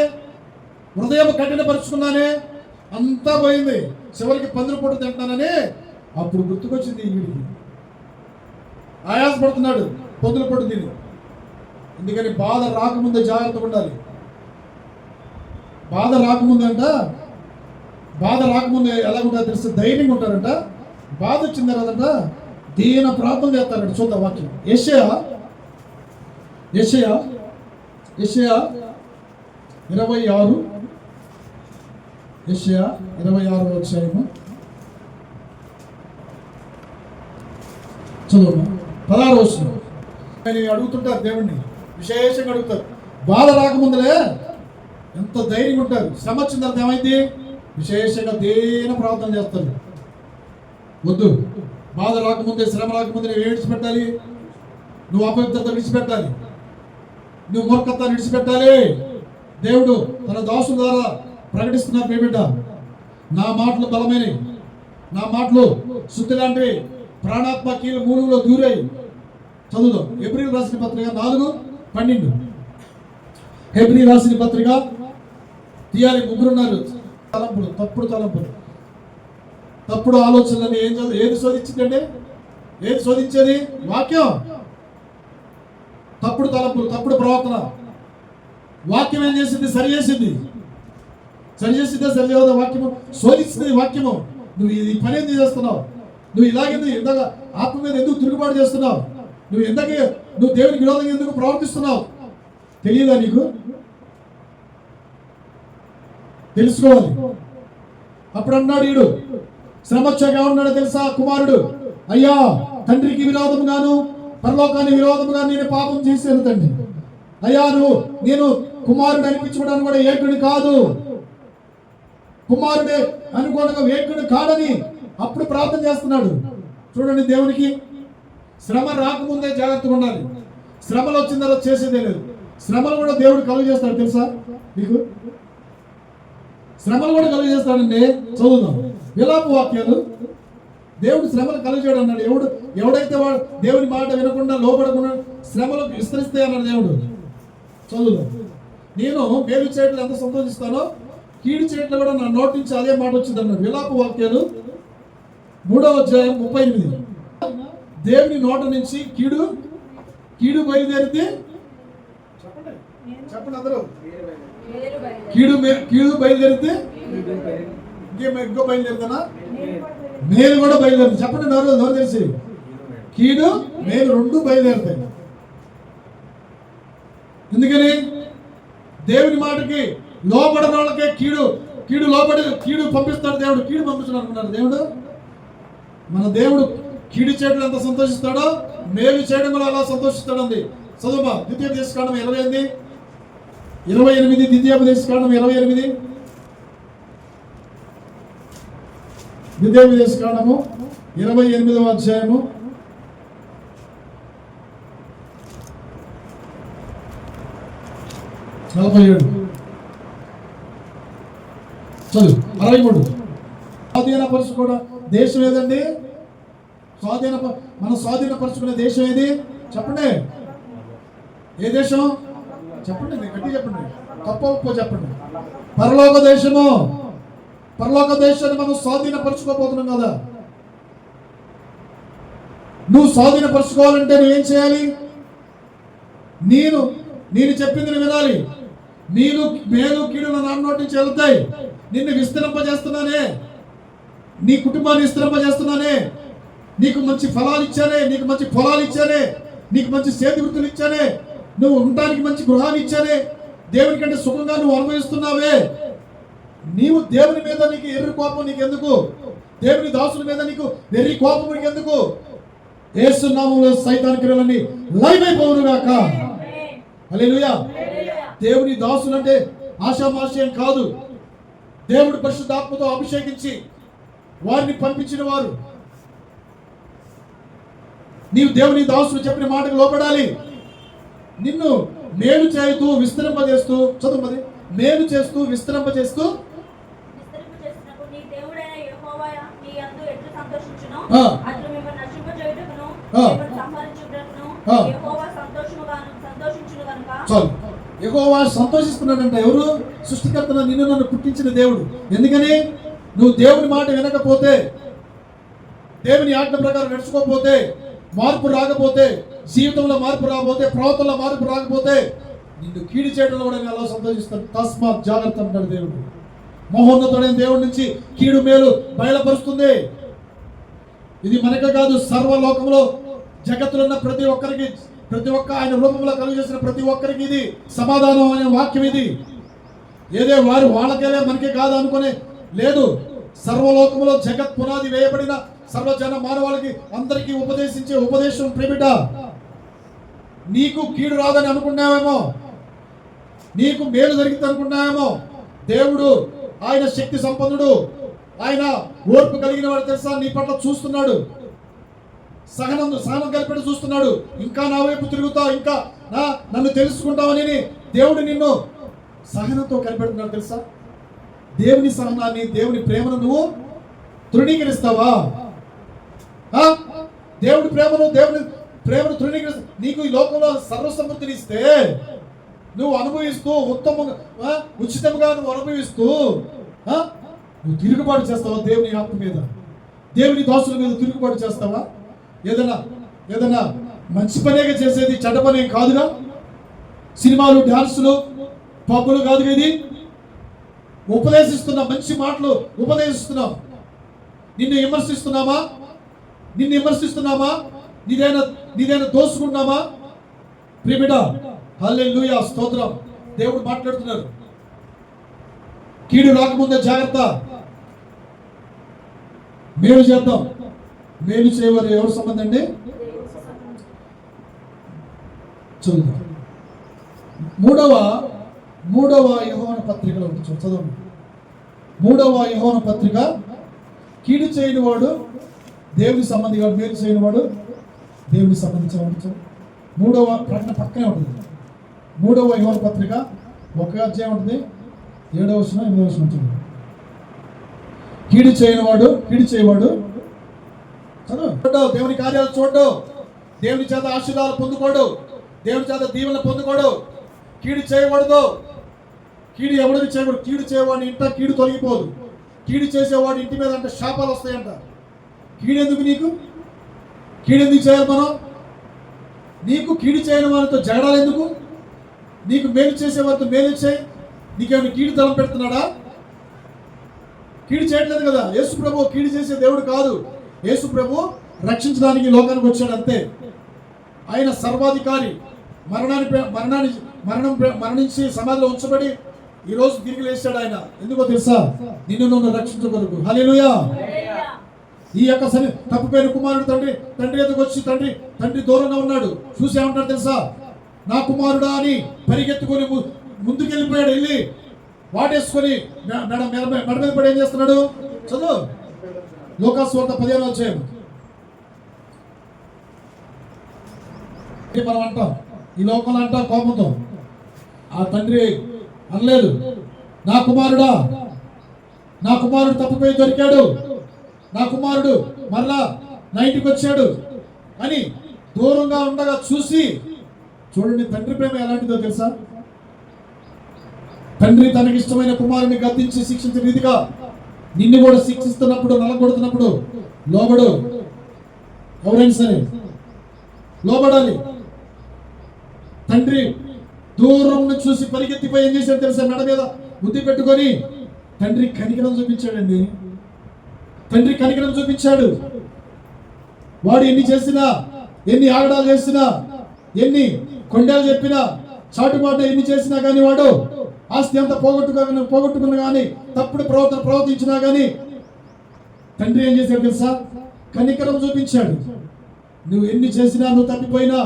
హృదయం కఠినపరుచుకున్నానే, అంతా పోయింది, చివరికి పందులు పొట్టు తింటానని అప్పుడు గుర్తుకొచ్చింది. వీడికి ఆయాసపడుతున్నాడు పందుల పొట్టు తిని. ఎందుకని బాధ రాకముందే జాగ్రత్తగా ఉండాలి. బాధ రాకముందంట, బాధ రాకముందు ఎలా ఉంటుందో తెలిస్తే ధైర్యంగా ఉంటారంట. బాధ వచ్చిన తర్వాతంట దీన ప్రార్థన చేస్తారంట. చూద్దాం వాక్యం. యెషయా 26, యెషయా 26వ అధ్యాయము చదువు 16వ వచనం. అడుగుతుంటారు దేవుణ్ణి, విశేషంగా అడుగుతారు. బాధ రాకముందులే ఎంత ధైర్యంగా ఉంటారు. శ్రమ వచ్చిన తర్వాత ఏమైంది, విశేషంగా దేన ప్రార్థన చేస్తారు. వద్దు, బాధ రాకముందే, శ్రమ రాకముందే నువ్వు విడిచిపెట్టాలి, నువ్వు అపవిత్రత విడిచిపెట్టాలి, నువ్వు మూర్ఖత్వాన్ని విడిచిపెట్టాలి. దేవుడు తన దాసుల ద్వారా ప్రకటిస్తున్నారు. ప్రియబిడ్డ, నా మాటలు బలమైనవి, నా మాటలు శుద్ధి లాంటివి, ప్రాణాత్మ కీలు మూలుగులో దూరాయి. చదువుదాం. హెబ్రీయులకు రాసిన పత్రిక 4:12. హెబ్రీయులకు రాసిన పత్రిక తీయాలి. ముగ్గురున్నారు. తలంపులు, తప్పుడు తలంపులు, తప్పుడు ఆలోచనలని ఏది శోధించిందండి, ఏది శోధించేది, వాక్యం. తప్పుడు తలంపులు, తప్పుడు ప్రవర్తన, వాక్యం ఏం చేసింది, సరి చేసిందే సరిచేయదా వాక్యము, శోధిస్తుంది వాక్యము. నువ్వు ఈ పని ఎందుకు చేస్తున్నావు, నువ్వు ఇలాగెందుకు, ఇందాక ఆత్మ మీద ఎందుకు తిరుగుబాటు చేస్తున్నావు, నువ్వు దేవునికి విరోధంగా ఎందుకు ప్రవర్తిస్తున్నావు, తెలియదా నీకు? తెలుసుకోవాలి. అప్పుడు అన్నాడు ఈడు, శ్రమ వచ్చాక ఉన్నాడు తెలుసా కుమారుడు, అయ్యా తండ్రికి విరోధముగాను పరలోకాన్ని విరోధముగా నేను పాపం చేశాను తండ్రి. అయ్యా నేను కుమారుడు అనిపించుకోవడానికి కూడా ఏకుడు కాదు, కుమారుడే అనుకోవడం ఏకుడు కాడని అప్పుడు ప్రార్థన చేస్తున్నాడు. చూడండి, దేవునికి శ్రమ రాకముందే జాగ్రత్తగా ఉండాలి. శ్రమలు వచ్చిన తర్వాత చేసేదే లేదు. శ్రమలు కూడా దేవుడు కలుగు చేస్తాడు తెలుసా మీకు, శ్రమలు కూడా కలుగు చేస్తాడండి. చదువుదాం విలాప వాక్యాలు. దేవుడు శ్రమలు కలుగజేయడం అన్నాడు. ఎవడైతే వాడు దేవుని మాట వినకుండా లోపడకుండా శ్రమలు విస్తరిస్తే అన్నాడు దేవుడు. చదువుదాం. నేను మేలు చేయట్లు ఎంత సంతోషిస్తానో కీడు చేయట్లు కూడా నా నోటి నుంచి అదే మాట వచ్చింది అన్నాడు. విలాప వాక్యాలు 3వ అధ్యాయం 38. దేవుని నోట నుంచి కీడు బయలుదేరితే, చెప్పండి అందరూ, కీడు బయలుదేరితే ఇంకో బయలుదేరుతానా, మేలు కూడా బయలుదేరుతుంది. చెప్పండి నోరు తెలిసి, కీడు మేలు రెండు బయలుదేరుతాయి. ఎందుకని దేవుని మాటకి లోపడిన వాళ్ళకే కీడు పంపిస్తాడు దేవుడు. కీడు పంపిస్తాడు అనుకున్నారు దేవుడు. మన దేవుడు కీడు చేయడం ఎంత సంతోషిస్తాడో మేలు చేయడం కూడా అలా సంతోషిస్తాడు. అంది చదువు. 2 దేశకాండం 28. 28 ద్వితీయోపదేశకాండం 28 ద్వితీయోపదేశకాండము 28వ అధ్యాయము 47 చదువు 63. స్వాధీనపరచుకోవడం దేశం ఏదండి? మనం స్వాధీనపరచుకునే దేశం ఏది చెప్పండి? ఏ దేశం చెప్పండి, గట్టి చెప్పండి, తప్ప చెప్పండి. పరలోక దేశము. పరలోక దేశాన్ని మనం స్వాధీనపరచుకోబోతున్నాం కదా. నువ్వు స్వాధీనపరచుకోవాలంటే నువ్వేం చేయాలి? నేను చెప్పింది వినాలి. మేలు కీడు నా నోటి నుంచి వెళ్తాయి. నిన్ను విస్తరింపజేస్తున్నానే, నీ కుటుంబాన్ని విస్తరింపజేస్తున్నానే, నీకు మంచి ఫలాలు ఇచ్చానే, నీకు మంచి పొలాలు ఇచ్చానే, నీకు మంచి సేతి వృత్తులు ఇచ్చానే, నువ్వు ఉండడానికి మంచి గృహాన్ని ఇచ్చానే, దేవుని కంటే సుఖంగా నువ్వు అనుభవిస్తున్నావే. నీవు దేవుని మీద నీకు ఎర్రి కోపం నీకు ఎందుకు? దేవుని దాసుల మీద నీకు వెర్రి కోపం నీకు ఎందుకు? యేసు నామములో సైతాన్ క్రియలన్నీ లైవ్ అయిపోవును గాక. హల్లెలూయా. దేవుని దాసులంటే ఆశామాశయం కాదు. దేవుడు పరిశుద్ధాత్మతో అభిషేకించి వారిని పంపించిన వారు. నీవు దేవుని దాసులు చెప్పిన మాటకు లోపడాలి. నిన్ను మేలు చేస్తూ విస్తరింపజేస్తూ, చదువుమది, మేలు చేస్తూ విస్తరింపజేస్తూ యెహోవా సంతోషిస్తున్నాడంట. ఎవరు? సృష్టికర్తన నిన్ను నన్ను పుట్టించిన దేవుడు. ఎందుకని? నువ్వు దేవుని మాట వినకపోతే, దేవుని ఆజ్ఞ ప్రకారం నడుచుకోకపోతే, మార్పు రాకపోతే, జీవితంలో మార్పు రాకపోతే, ప్రవర్తనలో మార్పు రాకపోతే, నిన్ను కీడు చేయడంలో కూడా నేను అలా సంతోషిస్తాను. తస్మాత్ జాగ్రత్త అంటాడు దేవుడు. మహోన్నతుడైన దేవుడి నుంచి కీడు మేలు బయలుపరుస్తుంది. ఇది మనకే కాదు, సర్వలోకంలో జగత్తులో ఉన్న ప్రతి ఒక్క ఆయన రూపంలో కలుగజేసిన ప్రతి ఒక్కరికి ఇది సమాధానం అనే వాక్యం. ఇది ఏదే వాళ్ళకేలే మనకే కాదు అనుకునే లేదు. సర్వలోకంలో జగత్ పునాది వేయబడిన సర్వజన మానవాళికి అందరికీ ఉపదేశించే ఉపదేశం ప్రేమిట. నీకు కీడు రాదని అనుకున్నావేమో, నీకు మేలు జరిగింది అనుకున్నావేమో. దేవుడు ఆయన శక్తి సంపన్నుడు, ఆయన ఓర్పు కలిగిన వాడు తెలుసా. నీ పట్ల చూస్తున్నాడు, సహనం కలిపి చూస్తున్నాడు. ఇంకా నా వైపు తిరుగుతావు, ఇంకా నన్ను తెలుసుకుంటావని దేవుడు నిన్ను సహనంతో కనిపెడుతున్నాడు తెలుసా. దేవుని సహనాన్ని, దేవుని ప్రేమను నువ్వు తృణీకరిస్తావా? దేవుని ప్రేమను తృణీకరిస్తా. నీకు ఈ లోకంలో సర్వసమృద్ధిని ఇస్తే నువ్వు అనుభవిస్తూ ఉచితంగా నువ్వు అనుభవిస్తూ నువ్వు తిరుగుబాటు చేస్తావా? దేవుని ఆత్మ మీద, దేవుని దాసుల మీద తిరుగుబాటు చేస్తావా? ఏదైనా మంచి పనేగా చేసేది, చెడ్డ పనే కాదుగా. సినిమాలు, డాన్సులు, పబ్బులు కాదుగా. ఇది ఉపదేశిస్తున్నా, మంచి మాటలు ఉపదేశిస్తున్నాం. నిన్ను విమర్శిస్తున్నామా? నీదైనా దోసుకున్నామా? ప్రియబిడ్డ, హల్లెలూయా, స్తోత్రం. దేవుడు మాట్లాడుతున్నారు. కీడు రాకముందే జాగ్రత్త. మేలు చేద్దాం. మేలు చేయవారు ఎవరు సంబంధం అండి? చదువుదాం. మూడవ యోహాను పత్రికలో చదవండి. 3వ యోహాను పత్రిక. కీడు చేయని వాడు దేవుని సంబంధి కాదు, మేలు చేయని వాడు దేవుని సంబంధించిన. 3వ ప్రకటన పక్కనే ఉంటుంది. 3వ యోహాను పత్రిక 1వ అధ్యాయం ఉంటుంది, 7వ వచనం 8వ వచనం ఉంటుంది. కీడు చేయవాడు చదువు. దేవుని కార్యాలు చూడు, దేవుని చేత ఆశీర్వాదాలు పొందుకోడు, దేవుని చేత దీవెనలు పొందుకోడు. కీడు చేయకూడదు. కీడు ఎవరికి చేయకూడదు. కీడు చేయవాడిని ఇంట కీడు తొలగిపోదు. కీడు చేసేవాడి ఇంటి మీద అంటే శాపాలు వస్తాయంట. కీడెందుకు నీకు? కీడెందుకు చేయాలి మనం? నీకు కీడు చేయని వారితో జగడాలు ఎందుకు? నీకు మేలు చేసేవారితో మేలు చేయి. నీకేమైనా కీడు తలం పెడుతున్నాడా? కీడు చేయట్లేదు కదా. యేసు ప్రభు కీడు చేసే దేవుడు కాదు. యేసు ప్రభు రక్షించడానికి లోకానికి వచ్చాడు అంతే. ఆయన సర్వాధికారి. మరణించి సమాధిలో ఉంచబడి ఈ రోజు తిరిగి లేచాడు ఆయన. ఎందుకో తెలుసా? నిన్ను నన్ను రక్షించగలుగు. హల్లెలూయా. ఈ యొక్క తప్పిపోయిన కుమారుడు తండ్రి ఎదుగు వచ్చి తండ్రి దూరంగా ఉన్నాడు. చూసి ఏమంటాడు తెలుసా? నా కుమారుడా అని పరిగెత్తుకొని ముందుకు వెళ్ళిపోయాడు. వెళ్ళి వాటేసుకొని మెడ మీద పడి ఏం చేస్తున్నాడు? చదువు లూకాసు వార్త 15వ అధ్యాయం. మనం అంటాం, ఈ లోకంలో అంటాం కోపంతో, ఆ తండ్రి అనలేదు, నా కుమారుడు తప్పిపోయి దొరికాడు, నా కుమారుడు మరలా నా ఇంటికి వచ్చాడు అని దూరంగా ఉండగా చూసి, చూడండి తండ్రి ప్రేమ ఎలాంటిదో తెలుసా? తండ్రి తనకి ఇష్టమైన కుమారుని గద్దించి శిక్షించిన రీతిగా నిన్ను కూడా శిక్షిస్తున్నప్పుడు, నలగొడుతున్నప్పుడు లోబడు. ఎవరైనా సరే లోబడాలి. తండ్రి దూరం నుంచి చూసి పరిగెత్తిపోయి ఏం చేశాడు తెలుసా? మెడ మీద బుద్ధి పెట్టుకొని తండ్రి కనికరం చూపించాడండి. తండ్రి కనికరం చూపించాడు. వాడు ఎన్ని చేసినా, ఎన్ని ఆగడాలు చేసినా, ఎన్ని కొండలు చెప్పినా, చాటుబాటు ఎన్ని చేసినా కానీ, వాడు ఆస్తి అంతా పోగొట్టుకున్నా కానీ, తప్పుడు ప్రవర్తించినా కానీ తండ్రి ఏం చేశాడు తెలుసా? కనికరం చూపించాడు. నువ్వు ఎన్ని చేసినా, నువ్వు తప్పిపోయినా,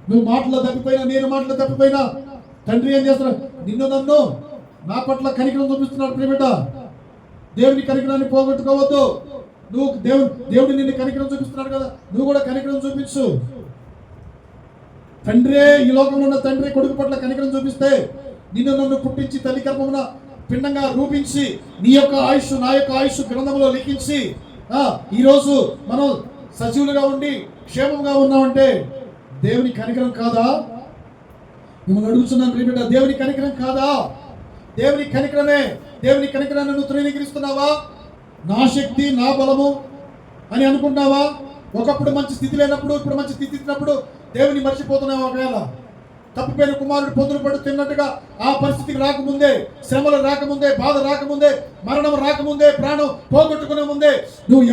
నువ్వు మాటలో తప్పిపోయినా, నేను మాటలో తప్పిపోయినా, తండ్రి ఏం చేస్తున్నాడు? నన్ను నా పట్ల కనికరం చూపిస్తున్నాడు. ప్రియబిడ్డ, దేవుని కనికరాన్ని పోగొట్టుకోవద్దు. నువ్వు దేవుడు నిన్ను కనికరం చూపిస్తున్నాడు కదా, నువ్వు కూడా కనికరం చూపించు. తండ్రే, ఈ లోకంలో ఉన్న తండ్రి కొడుకు పట్ల కనికరం చూపిస్తే, నన్ను పుట్టించి తల్లి గర్భమున పిండంగా రూపించి నీ యొక్క ఆయుష్ నా యొక్క ఆయుష్ గ్రంథంలో లిఖించి ఈరోజు మనం సజీవులుగా ఉండి క్షేమంగా ఉన్నామంటే దేవుని కనికరం కాదా? మిమ్మల్ని అడుగుతున్నాను ప్రియబిడ్డ, దేవుని కనికరం కాదా? దేవుని కనికరమే. దేవుని కనికరాన్ని నువ్వు తృణీకరిస్తున్నావా? నా శక్తి, నా బలము అని అనుకుంటున్నావా? ఒకప్పుడు మంచి స్థితి లేనప్పుడు, ఇప్పుడు మంచి స్థితి ఇచ్చినప్పుడు దేవుని మర్చిపోతున్నావా? ఒకవేళ తప్పిపోయిన కుమారుడు పొందులు పడు తిన్నట్టుగా ఆ పరిస్థితికి రాకముందే, శ్రమలు రాకముందే, బాధ రాకముందే, మరణం రాకముందే, ప్రాణం పోగొట్టుకునే ముందే నువ్వు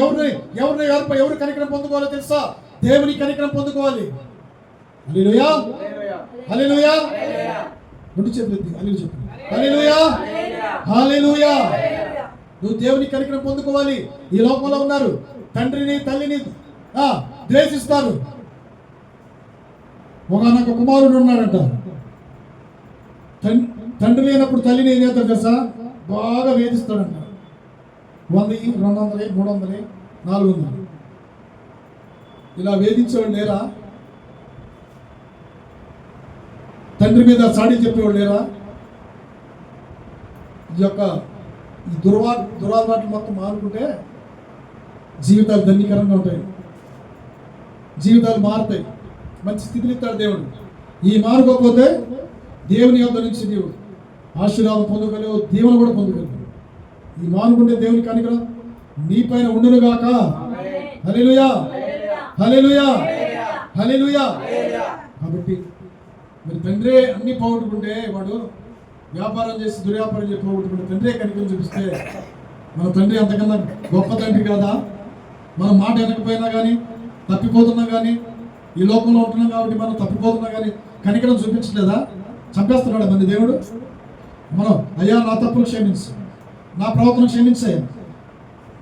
ఎవరు కనికరం పొందుకోవాలో తెలుసా? దేవుని కనికరం పొందుకోవాలి. హల్లెలూయా, హల్లెలూయా. రెండు చేతులు ఎత్తి హల్లెలూయా చెప్పు. హల్లెలూయా, హల్లెలూయా. నువ్వు దేవుని కనికరం పొందుకోవాలి. ఈ లోకంలో ఉన్నారు, తండ్రిని తల్లిని ద్వేషిస్తారు. ఒకనొక కుమారుడు ఉన్నాడంట, తండ్రి లేనప్పుడు తల్లిని ఏం చేస్తాడు తెలుసా? బాగా వేధిస్తాడంట. 100, 200, 300, 400 ఇలా వేధించేవాడు లేరా? తండ్రి మీద సాడీ చెప్పేవాడు లేరా? ఈ దుర్వాట్లు మొత్తం మానుకుంటే జీవితాలు ధన్యకరంగా ఉంటాయి, జీవితాలు మారుతాయి, మంచి స్థితిని ఇస్తాడు దేవుడు. ఈ మారుకోకపోతే దేవుని యొద్ద నుంచి నీవు ఆశీర్వాదం పొందగలవు, దేవుని కూడా పొందగలవు. ఈ మానుకుంటే దేవుని కనికరం నీ పైన ఉండునుగాక. హల్లెలూయా, హల్లెలూయా, హల్లెలూయా. కాబట్టి మరి తండ్రే అన్ని పోగొట్టుకుంటే, వాడు వ్యాపారం చేసి దుర్వ్యాపారం చేసి పోగొట్టుకుంటే తండ్రే కనికరం చూపిస్తే మన తండ్రి అంతకన్నా గొప్ప తండ్రి కాదా? మనం మాట వెనకపోయినా కానీ, తప్పిపోతున్నా కానీ, ఈ లోకంలో ఉంటున్నాం కాబట్టి మనం తప్పిపోతున్నా కానీ కనికరం చూపించలేదా? చంపేస్తున్నాడు మన దేవుడు. మనం అయ్యా నా తప్పులు క్షమించు, నా ప్రవర్తన క్షమించయ్యా,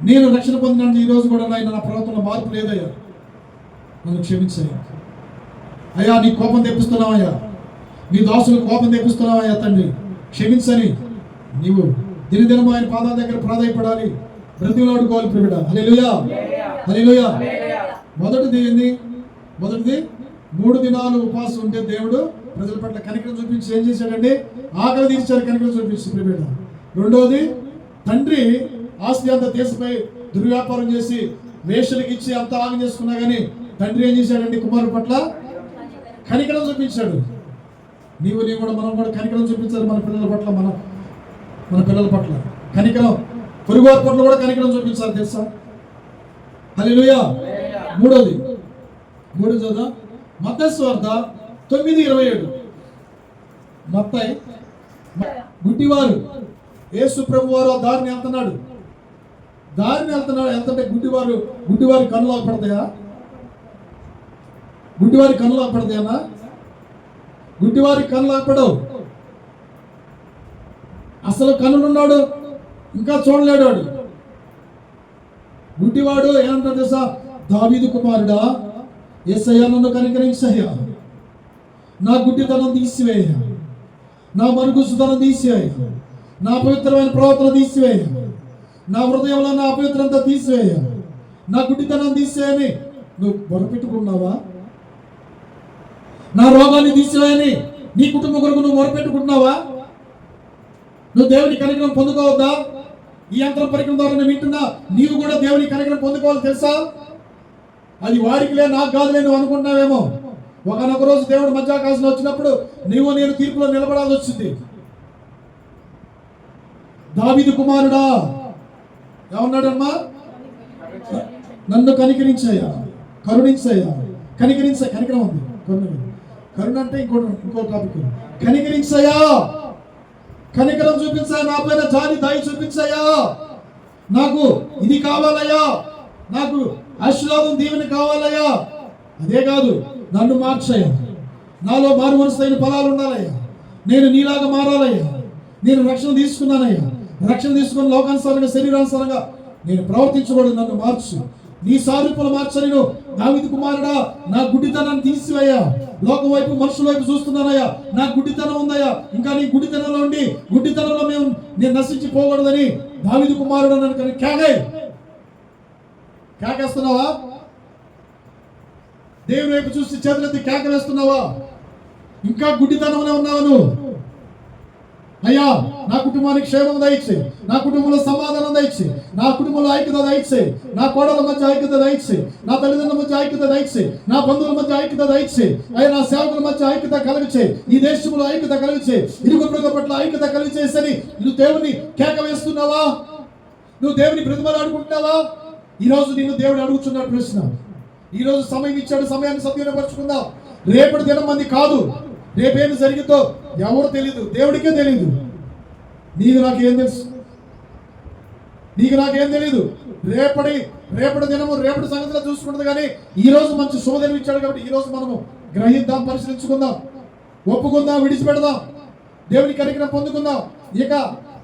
నేను రక్షణ పొందినాను, ఈ రోజు కూడా నా ప్రవర్తనలో మార్పు లేదయ్యా, నన్ను క్షమించయ్యా. అయ్యా నీ కోపం తెప్పిస్తున్నావయ్యా, నీ దాసులు కోపం తెప్పిస్తున్నావయ్యా తండ్రి, క్షమించని నీవు దినదినం ఆయన పాదాల దగ్గర ప్రాధాయపడాలి, బ్రతిమలాడుకోవాలి ప్రియబిడ్డ. హల్లెలూయా, హల్లెలూయా. మొదటిది ఏంది? మొదటిది 3 దినాలు ఉపవాసం ఉంటే దేవుడు ప్రజల పట్ల కనికరం చూపించి ఏం చేశాడండి? ఆకలి తీర్చాడు, కనికరం చూపించి ప్రియబిడ్డ. రెండోది, తండ్రి ఆస్తి అంతా తీసిపోయి దుర్వ్యాపారం చేసి వేషలకి ఇచ్చి అంతా ఆగం చేసుకున్నా కానీ తండ్రి ఏం చేశాడండి? కుమారుడు పట్ల కనికరం చూపించాడు. నీవు కూడా మనం కూడా కనికరం చూపించాలి మన పిల్లల పట్ల, మన పిల్లల పట్ల కనికరం, పొరుగువారి పట్ల కూడా కనికరం చూపించాలి తెలుసా? హల్లెలూయా. మూడోది చదువు మత్తయి సువార్త 9:27. మత్తయి గుడ్డివారు యేసు ప్రభు వారు దారిని వెళ్తున్నాడు, వెళ్తుంటే గుడ్డివారి కన్నులు పడతాయా? గుడ్డివారి కన్నులు పడతాయన్నా? గుడ్డివారి కన్నులు ఆపడవు. అసలు కన్నులున్నాడు, ఇంకా చూడలేడు వాడు. గుడ్డివాడు ఏమంటాడు తెలుసా? దావీదు కుమారుడా, యేసయ్యా నన్ను కనికరించయ్యా, నా గుడ్డితనం తీసివేయ, నా మరుగుజ్జుతనం తీసివేయ, నా పవిత్రమైన ప్రవర్తన తీసివేయ, నా హృదయంలో నా అపవిత్రంతా తీసివేయ, నా గుడ్డితనం తీసేయని నువ్వు మొరపెట్టుకున్నావా? నా రోగాన్ని తీసివేయని నీ కుటుంబ కొరకు నువ్వు మొరపెట్టుకుంటున్నావా? నువ్వు దేవుని కనికరం పొందుకోవద్దా? ఈ యంత్రం పరికరం ద్వారా నేను వింటున్నా, నీవు కూడా దేవుని కనికరం పొందుకోవాలి తెలుసా? అది వాడికిలే నాకు కాదులే నువ్వు అనుకుంటున్నావేమో. ఒకనొక రోజు దేవుడు మధ్యాకాశంలో వచ్చినప్పుడు నీవు నేను తీర్పులో నిలబడాల్సి వచ్చింది. దావీదు కుమారుడా ఏమన్నాడమ్మా? నన్ను కనికరించాయా, కరుణించాయా. కనికరం ఉంది, కరుణ అంటే ఇంకో టాపిక్. కనికరించాయా, కనికరం చూపించాయా, నా పైన జాలి దయ చూపించాయా. నాకు ఇది కావాలయ్యా, నాకు ఆశీర్వాదం దీవెన కావాలయ్యా. అదే కాదు, నన్ను మార్చయ్యా, నాలో మారు మనసైన ఫలాలు ఉండాలయ్యా, నేను నీలాగా మారాలయ్యా. నేను రక్షణ తీసుకున్నానయ్యా, రక్షణ తీసుకున్న లోకానుసారంగా శరీరానుసారంగా నేను ప్రవర్తించకూడదు. నన్ను మార్చు, నీ సారూపులు మార్చను. దావీదు కుమారుడా, నా గుడ్డితనాన్ని తీసివయ్యా. లోకం వైపు మనుషుల వైపు చూస్తున్నానయ్యా, నా గుడ్డితనం ఉందయ్యా. ఇంకా నీ గుడ్డితనంలో ఉండి గుడ్డితనంలో నేను నశించిపోకూడదని దావీదు కుమారుడు నన్ను కేకేస్తున్నావా? దేవుని వైపు చూసి చేతులెత్తి కేకలేస్తున్నావా? ఇంకా గుడ్డితనంలో ఉన్నావు నువ్వు. అయ్యా, నా కుటుంబానికి క్షేమం దయచే, నా కుటుంబంలో సమాధానం దయచే, నా కుటుంబంలో ఐక్యత దయచే, నా కోడల మధ్య ఐక్యత దయచే, నా తల్లిదండ్రుల మధ్య ఐక్యత దయచే, నా బంధువుల మధ్య ఐక్యత దయచే, అయ్యా నా సేవకుల మధ్య ఐక్యత కలిగిచే, ఈ దేశంలో ఐక్యత కలిగిచే, ఇరుగు పొరుగు పట్ల ఐక్యత కలిగిచేసని నువ్వు దేవుని కేక వేస్తున్నావా? నువ్వు దేవుని బ్రతిమలాడుకుంటున్నావా? ఈరోజు నిన్ను దేవుడు అడుగుతున్నాడు ప్రశ్న. ఈరోజు సమయం ఇచ్చాడు, సమయాన్ని సద్వినియోగపరుచుకుందాం. రేపటి దినం మంది కాదు, రేపేమి జరిగిందో ఎవరు తెలియదు, దేవుడికే తెలియదు. నీకు నాకేం తెలుసు? నీకు నాకేం తెలియదు. రేపటి దినము రేపటి సంగతిలో చూసుకుంటుంది. కానీ ఈ రోజు మంచి శోధన ఇచ్చాడు కాబట్టి ఈ రోజు మనము గ్రహిద్దాం, పరిశీలించుకుందాం, ఒప్పుకుందాం, విడిచిపెడదాం, దేవుని కనికరం పొందుకుందాం. ఇక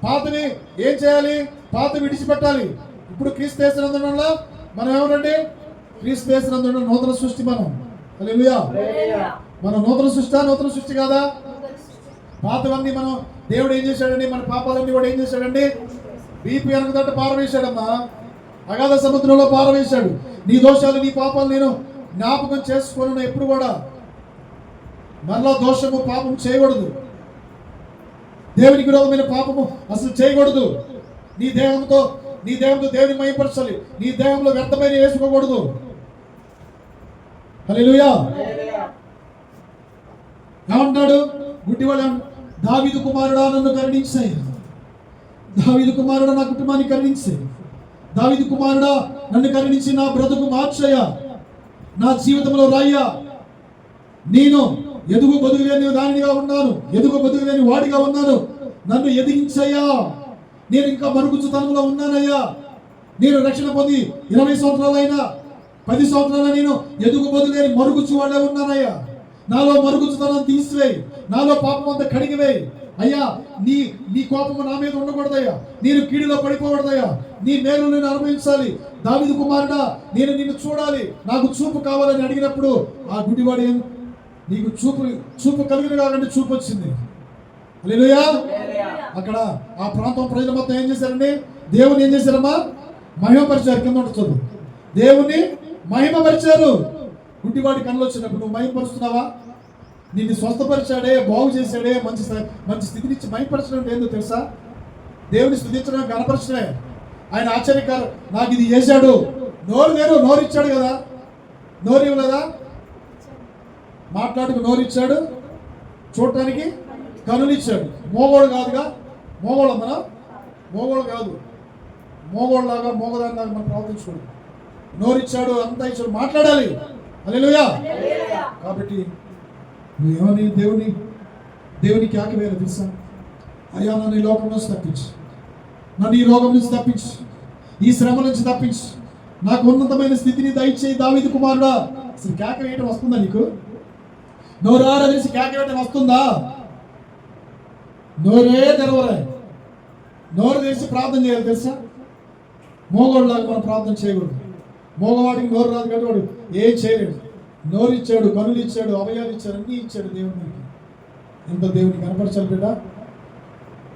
పాతని ఏం చేయాలి? పాత విడిచిపెట్టాలి. ఇప్పుడు క్రీస్తు యేసునందులో మనం ఏమనండి? క్రీస్తు యేసునందులో నూతన సృష్టి. మనం హల్లెలూయా. మనం నూతన సృష్టి కాదా? పాతవన్నీ మనం దేవుడు ఏం చేశాడండి? మన పాపాలన్నీ కూడా ఏం చేశాడండి? బీపీ వెనకదట్టు పారవేశాడమ్మా, అగాధ సముద్రంలో పారవేశాడు. నీ దోషాలు నీ పాపాలు నేను జ్ఞాపకం చేసుకోను. ఎప్పుడు కూడా మనలో దోషము పాపం చేయకూడదు. దేవునికి విరోధమైన పాపము అసలు చేయకూడదు. నీ దేహంతో దేవుని మహిమపరచాలి. నీ దేహంలో వ్యర్థమైన వేసుకోకూడదు. హల్లెలూయా. ఏమంటాడు గుడ్డివాడు? దావీదు కుమారుడా నన్ను కరుణించాయి, దావీదు కుమారుడా నా కుటుంబాన్ని కరుణించాయి, దావీదు కుమారుడా నన్ను కరుణించి నా బ్రతుకు మార్చయ్యా, నా జీవితంలో రాయ్యా. నేను ఎదుగు బదుగులేని దానిగా ఉన్నాను, ఎదుగు బదుగులేని వాడిగా ఉన్నాను. నన్ను ఎదిగించయ్యా. నేను ఇంకా మరుగుజ్జుతనంలో ఉన్నానయ్యా. నేను రక్షణ పొంది 20 సంవత్సరాలైనా 10 సంవత్సరాలు నేను ఎదుగు బదులేని మరుగుజ్జు వాళ్ళే ఉన్నానయ్యా. నాలో మరుగుజ్జుతనం తీసివేయి, నాలో పాపం అంతా కడిగివేయి అయ్యా. నీ కోపము నా మీద ఉండకూడదయ్యా, నేను కీడులో పడిపోకూడదయ్యా. నీ మేలు నేను అనుభవించాలి. దావీదు కుమారుడా, నేను నిన్ను చూడాలి, నాకు చూపు కావాలని అడిగినప్పుడు ఆ గుడ్డివాడు ఏం? నీకు చూపు కలిగిన కావాలంటే చూపు వచ్చింది. హల్లెలూయా. అక్కడ ఆ ప్రాంతం ప్రజలు మొత్తం ఏం చేశారండి? దేవుని ఏం చేశారమ్మా? మహిమపరిచారు. కింద ఉంటుంది, దేవుని మహిమపరిచారు. గుడ్డివాడి కళ్ళు వచ్చినప్పుడు నువ్వు మహిమపరుస్తున్నావా? నిన్ను స్వస్థపరిచాడే, బాగు చేశాడే, మంచి స్థితినిచ్చి మహిమపరచడం ఏందో తెలుసా? దేవుని స్తుతించడం, కనపరచడమే. ఆయన ఆశ్చర్యకారు, నాకు ఇది చేశాడు. నోరు ఇచ్చాడు కదా, నోరు ఇవ్వలేదా? మాట్లాడుకు నోరు ఇచ్చాడు, చూడటానికి కనులు ఇచ్చాడు. మోగోడు కాదుగా, మోగోళ్ళ మనం మోగోడు కాదు, మోగోళ్ళలాగా మోగదానిలాగా మనం ప్రవర్తించుకోడు. నోరు ఇచ్చాడు, అంతా ఇచ్చాడు, మాట్లాడాలి. హల్లెలూయా. కాబట్టి నువ్వేమని దేవునికి ఆకివేయాలి తెలుసా? అయ్యా నన్ను ఈ లోకం నుంచి తప్పించు, నన్ను ఈ రోగం నుంచి తప్పించు, ఈ శ్రమ నుంచి తప్పించు, నాకు ఉన్నతమైన స్థితిని దయచేయి. దావీదు కుమారుడా, అసలు కేక వేయటం వస్తుందా నీకు? నోరారా తెలిసి కేక వేయటం వస్తుందా? నోరే తెరవలే, నోరు తెరిచి ప్రార్థన చేయాలి తెలుసా? మోగోళ్ళలాగా మనం ప్రార్థన చేయకూడదు. మోగవాడికి నోరు రాదు కాబట్టి వాడు ఏం చేయలేడు. నోరు ఇచ్చాడు, కనులు ఇచ్చాడు, అవయాలు ఇచ్చాడు, అన్నీ ఇచ్చాడు దేవుడు మనకి. ఎంత దేవుని కనపరచాలి బిడ్డ.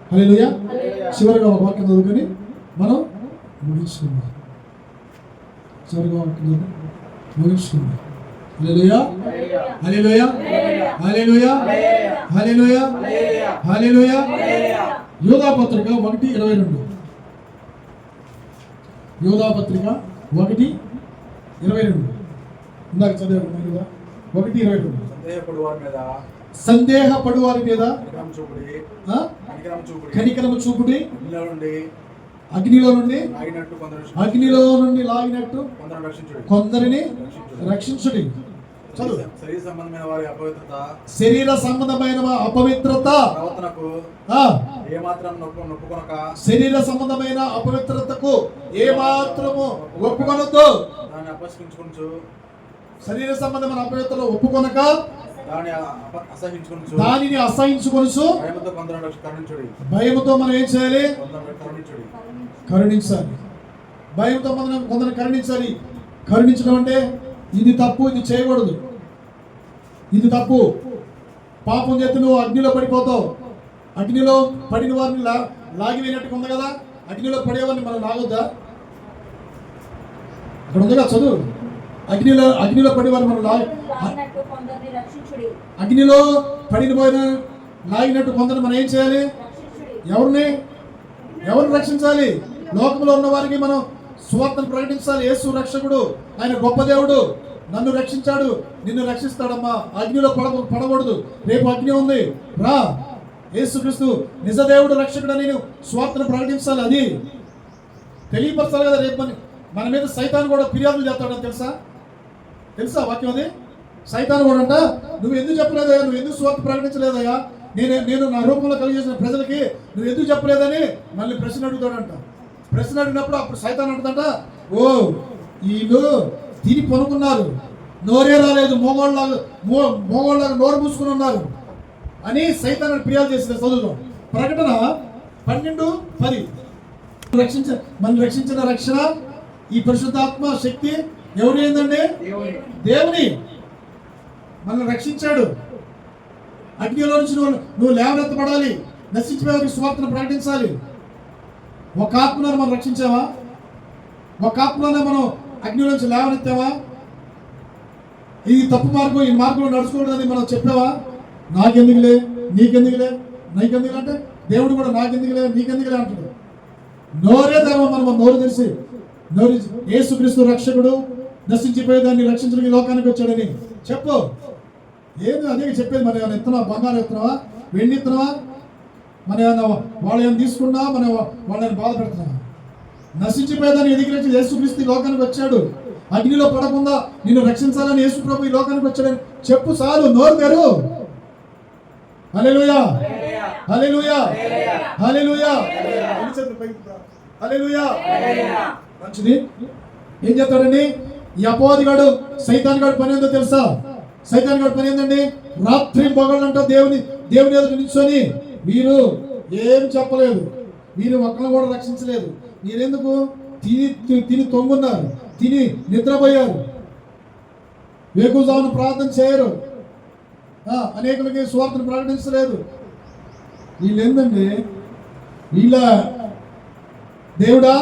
హల్లెలూయా. చివరిగా ఒక వాక్యం చదువుకొని మనం ముగించుకుందాం. చివరిగా వాక్యం ముగించుకుందాం. హల్లెలూయా, హల్లెలూయా, హల్లెలూయా, హల్లెలూయా, హల్లెలూయా. యోధాపత్రిక 1:22. యోధాపత్రిక 1:22 ఇందాక చదివారు కదా. 1:22. సందేహపడు వారి మీద కనికరము చూపుడి, అగ్నిలో నుండి లాగినట్టు కొందరిని రక్షించుడి. శరీర సంబంధమైన అపవిత్రత, శరీర సంబంధమైన అపవిత్రతకు ఏమాత్రము ఒప్పుకొనొద్దు. శరీర సంబంధమైన అపవిత్రతలో ఒప్పుకొనక దానిని అసహించుకొనుచు భయముతో మనం ఏం చేయాలి? కరుణించాలి. భయంతో మనం కొందరు కరుణించాలి. కరుణించడం అంటే ఇది తప్పు, ఇది చేయకూడదు, ఇది తప్పు. పాపం చేతి నువ్వు అగ్నిలో పడిపోతావు. అగ్నిలో పడిన వారిని లాగివేయనట్టుగా ఉంది కదా. అగ్నిలో పడేవారిని మనం లాగొద్దా? అక్కడ ఉంది కదా చదువు. అగ్నిలో పడి వారిని మనం అగ్నిలో పడిన పోయిన లాగినట్టు కొందరు మనం ఏం చేయాలి? ఎవరిని రక్షించాలి? లోకంలో ఉన్న వారికి మనం సువార్తను ప్రకటించాలి. యేసు రక్షకుడు, ఆయన గొప్ప దేవుడు, నన్ను రక్షించాడు, నిన్ను రక్షిస్తాడమ్మా. అగ్నిలో పడకూడదు. రేపు అగ్ని ఉంది, రా. యేసుక్రీస్తు నిజ దేవుడు, రక్షకుడు అని సువార్తను ప్రకటించాలి. అది తెలియపరచాలి కదా. రేపు మన మీద సైతాను కూడా ఫిర్యాదులు చేస్తాడని తెలుసా వాక్యం అది. సైతాను కూడా అంట, నువ్వు ఎందుకు చెప్పలేదయ్యా, నువ్వు ఎందుకు సువార్త ప్రకటించలేదయ్యా, నేను నా రూపంలో కలిగేసిన ప్రజలకి నువ్వు ఎందుకు చెప్పలేదని మళ్ళీ ప్రశ్న అడుగుతాడంట. ప్రశ్న అడిగినప్పుడు అప్పుడు సైతాన్ అంటుందంట, ఓ వీళ్ళు తిని పనుకున్నారు, నోరే రాలేదు, మోగోళ్ళలాగా నోరు మూసుకుని ఉన్నారు అని సైతాన్ ఫిర్యాదు చేసిన చదువుతాం. ప్రకటన 12:10. మనం రక్షించిన రక్షణ, ఈ పరిశుద్ధాత్మ శక్తి ఎవరు ఏందండి? దేవుని. మనల్ని రక్షించాడు. అగ్నిలో నుంచి నువ్వు లేవనెత్తబడాలి, నశించిపోయేవారికి సువార్తను ప్రకటించాలి. ఒక ఆత్మను మనం రక్షించావా? ఒక ఆత్మలోనే మనం అగ్నిలో నుంచి లేవనెత్తావా? ఈ తప్పు మార్గం, ఈ మార్గంలో నడుచుకోవడానికి మనం చెప్పావా? నాకెందుకులే, నీకెందుకులే, నీకెందుకులే అంటే దేవుడు కూడా నాకెందుకులే, నీకెందుకులే అంటాడు. నోరే ధర్మం. మనం నోరు తెలిసి యేసుక్రీస్తు రక్షకుడు, నశించిపోయేదాన్ని రక్షించడానికి ఈ లోకానికి వచ్చాడని చెప్పు. ఏమి అదే చెప్పేది. మన ఏమైనా ఎత్తున్నావా? బంగారం ఎత్తున్నావా? వెండి ఎత్తున్నావా? మన ఏమైనా వాళ్ళు ఏమైనా తీసుకున్నా మన వాళ్ళని బాధ పెడుతున్నావా? నశించిపోయేదాన్ని ఎదిగిరించి యేసుక్రీస్తు ఈ లోకానికి వచ్చాడు. అగ్నిలో పడకుండా నిన్ను రక్షించాలని యేసు ప్రభు ఈ లోకానికి వచ్చాడని చెప్పు. చాలు, నోరు తెరు. హల్లెలూయా, హల్లెలూయా, హల్లెలూయా, హల్లెలూయా. మంచిది. ఏం చేస్తాడండి ఈ అపవాదిగాడు, సైతాన్ గాడు పని ఏందో తెలుసా? సైతాన్ గాడు పని ఏందండి? రాత్రి పగలంట దేవుని ఎదుట నిల్చొని వీరు ఏం చెప్పలేదు, వీరు ఒక్కరిని కూడా రక్షించలేదు. మీరెందుకు? తిని తొంగున్నారు, తిని నిద్రపోయారు, వేకుజామున ప్రార్థన చేయరు, అనేకులకి సువార్తను ప్రకటించలేదు. వీళ్ళు ఏందండి? వీళ్ళ దేవుడా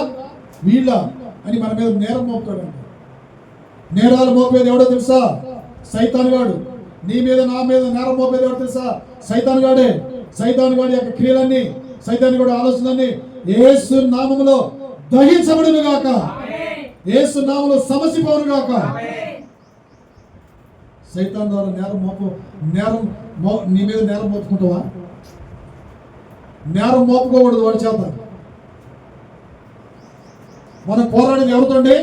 వీళ్ళ అని మన మీద నేరం మోపుతాడండి. నేరాలు మోపేది ఎవడో తెలుసా? సైతాన్ గాడు. నీ మీద, నా మీద నేరం మోపేది ఎవడో తెలుసా? సైతాన్ గాడే. సైతాన్ గాడి యొక్క క్రియలన్నీ, సైతాన్ గాడి ఆలోచనలన్నీ యేసు నామములో దహించబడును గాక, యేసు నామములో సమసిపోను గాక. సైతాన్ ద్వారా నీ మీద నేరం మోపుకుంటావా? నేరం మోపుకోకూడదు వాడి చేత. మనం పోరాడేది ఎవరితోండి?